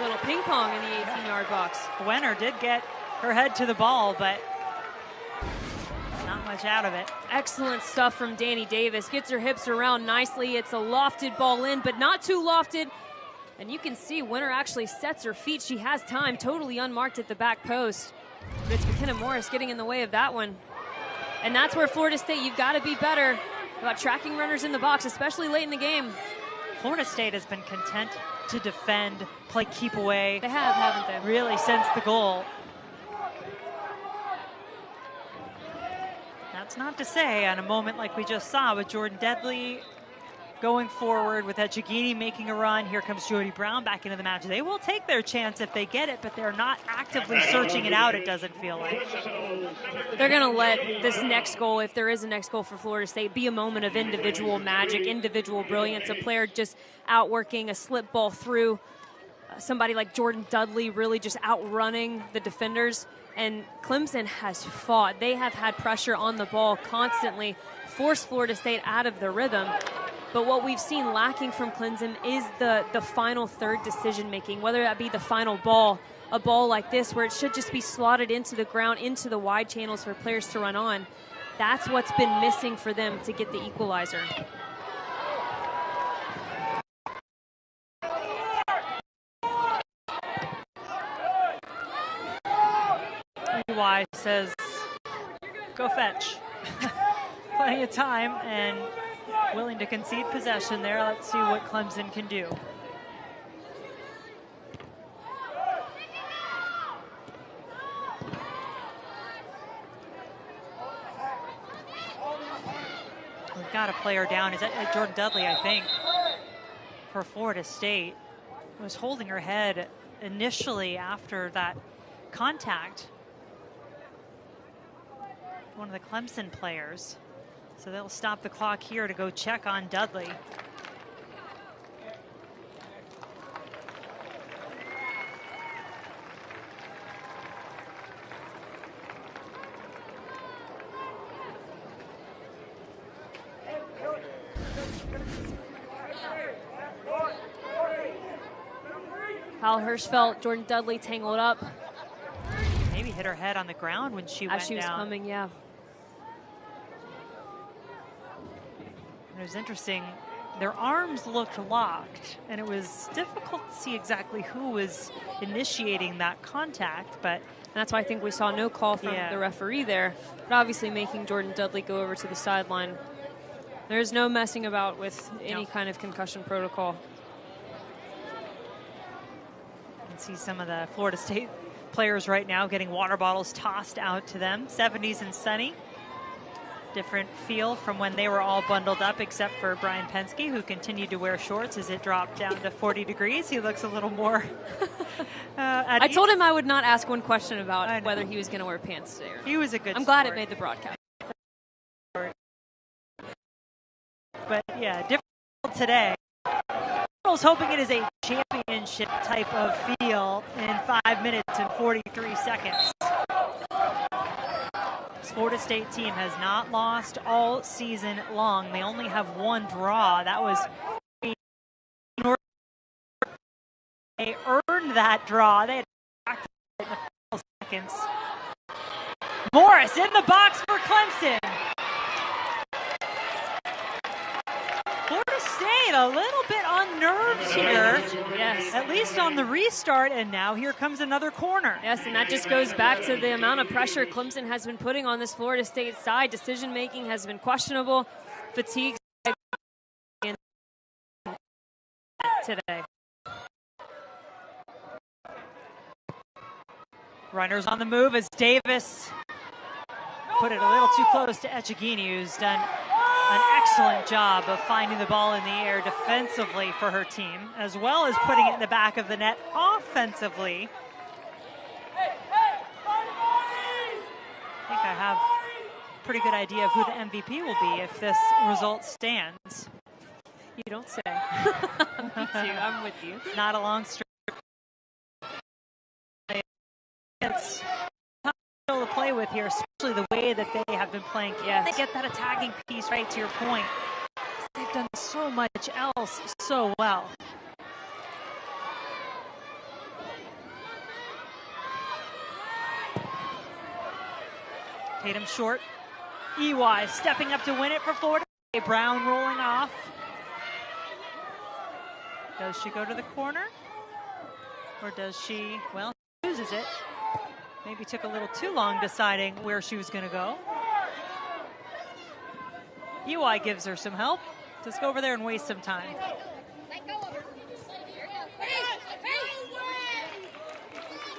Little ping pong in the 18-yard box. Wenner did get her head to the ball, but not much out of it. Excellent stuff from Danny Davis. Gets her hips around nicely. It's a lofted ball in, but not too lofted. And you can see Wenner actually sets her feet. She has time, totally unmarked at the back post. But it's McKenna Morris getting in the way of that one. And that's where Florida State, you've got to be better about tracking runners in the box, especially late in the game. Florida State has been content to defend, play keep away. They have, haven't they? Really, since the goal. That's not to say on a moment like we just saw with Jordynn Dudley going forward, with Echegini making a run. Here comes Jody Brown back into the match. They will take their chance if they get it, but they're not actively searching it out, it doesn't feel like. They're going to let this next goal, if there is a next goal for Florida State, be a moment of individual magic, individual brilliance, a player just outworking a slip ball through. Somebody like Jordynn Dudley really just outrunning the defenders. And Clemson has fought. They have had pressure on the ball constantly, forced Florida State out of the rhythm. But what we've seen lacking from Clemson is the final third decision-making, whether that be the final ball, a ball like this where it should just be slotted into the ground, into the wide channels for players to run on. That's what's been missing for them to get the equalizer. EY says, go fetch. Plenty of time and willing to concede possession there. Let's see what Clemson can do. We've got a player down. Is that Jordynn Dudley, I think, for Florida State. Was holding her head initially after that contact. One of the Clemson players. So they'll stop the clock here to go check on Dudley. Hal Hirschfeld, Jordynn Dudley tangled up. Maybe hit her head on the ground when she went down. As she was coming, yeah. It was interesting. Their arms looked locked, and it was difficult to see exactly who was initiating that contact, but that's why I think we saw no call from the referee there, but obviously making Jordynn Dudley go over to the sideline. There's no messing about with any kind of concussion protocol. You can see some of the Florida State players right now getting water bottles tossed out to them. 70s and sunny. Different feel from when they were all bundled up, except for Brian Penske, who continued to wear shorts as it dropped down to 40 degrees. He looks a little more I told him I would not ask one question about whether he was going to wear pants today. He was a good I'm glad it made the broadcast. But yeah, different today. I was hoping it is a championship type of feel in 5 minutes and 43 seconds. This Florida State team has not lost all season long. They only have one draw. That was they earned that draw. They had in the final seconds. Morris in the box for Clemson. right, a little bit unnerved here. Yes. At least on the restart, and now here comes another corner. Yes, and that just goes back to the amount of pressure Clemson has been putting on this Florida State side. Decision-making has been questionable. Fatigue today. Runners on the move as Davis put it a little too close to Echegini, who's done an excellent job of finding the ball in the air defensively for her team, as well as putting it in the back of the net offensively. I think I have a pretty good idea of who the MVP will be if this result stands. You don't say. Me too, I'm with you. Not a long streak. It's tough to play with here, especially the way that they have been playing. Yes. They get that attacking piece right to your point. They've done so much else so well. Tatum short. EY stepping up to win it for Florida. Brown rolling off. Does she go to the corner? Or does she, well, loses it. Maybe took a little too long deciding where she was going to go. EY gives her some help. Just go over there and waste some time.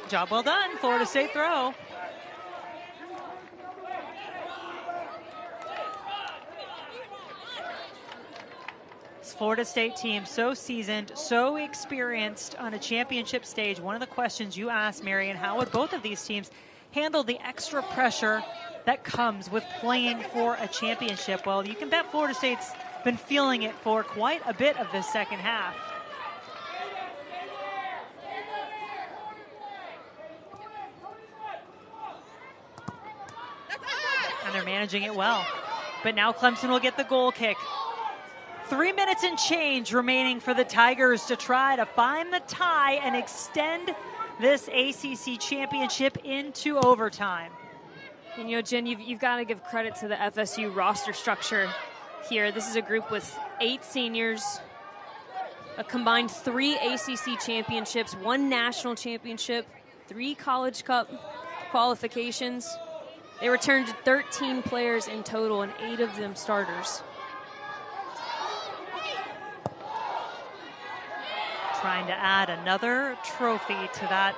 Job well done, Florida State throw. Florida State team so seasoned, so experienced on a championship stage. One of the questions you asked, Marion, how would both of these teams handle the extra pressure that comes with playing for a championship? Well, you can bet Florida State's been feeling it for quite a bit of this second half. And they're managing it well. But now Clemson will get the goal kick. 3 minutes and change remaining for the Tigers to try to find the tie and extend this ACC championship into overtime. And, you know, Jen, you've got to give credit to the FSU roster structure here. This is a group with 8 seniors, a combined 3 ACC championships, 1 national championship, 3 College Cup qualifications. They returned 13 players in total, and 8 of them starters. Trying to add another trophy to that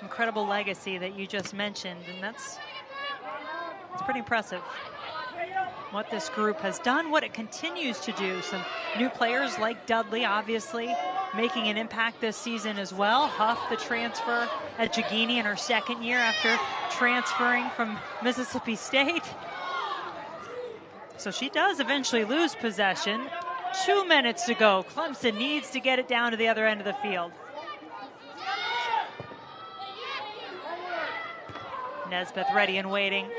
incredible legacy that you just mentioned, and it's pretty impressive what this group has done, what it continues to do. Some new players like Dudley, obviously, making an impact this season as well. Huff, the transfer, Echegini in her second year after transferring from Mississippi State. So she does eventually lose possession. 2 minutes to go. Clemson needs to get it down to the other end of the field. Nesbeth ready and waiting.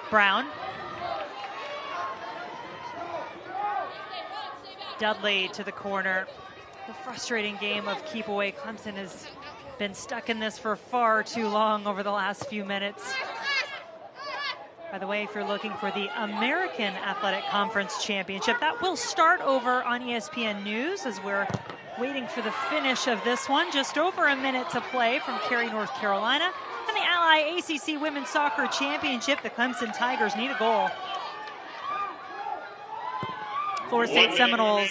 Brown. Dudley to the corner. The frustrating game of keep away. Clemson has been stuck in this for far too long over the last few minutes. By the way, if you're looking for the American Athletic Conference Championship, that will start over on ESPN News as we're waiting for the finish of this one. Just over a minute to play from Cary, North Carolina. And the Ally ACC Women's Soccer Championship, the Clemson Tigers need a goal. Florida State Seminoles,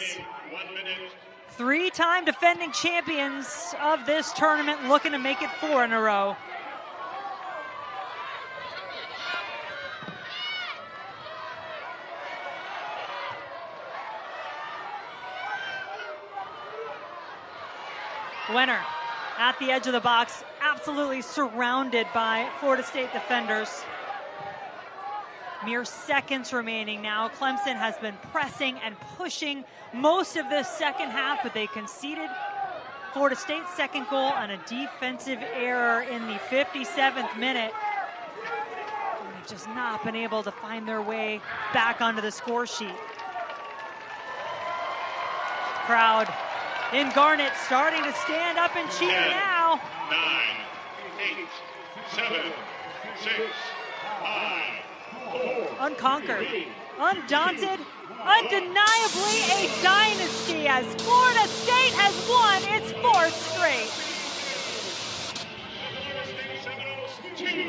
3-time defending champions of this tournament, looking to make it 4 in a row. Winner at the edge of the box, absolutely surrounded by Florida State defenders. Mere seconds remaining now. Clemson has been pressing and pushing most of this second half, but they conceded Florida State's second goal on a defensive error in the 57th minute. And they've just not been able to find their way back onto the score sheet. Crowd in Garnet starting to stand up and cheer 10, now. 9, 8, 7, 6, 5, 4. Unconquered, undaunted, undeniably a dynasty as Florida State has won its 4th straight. Florida State Seminoles 2.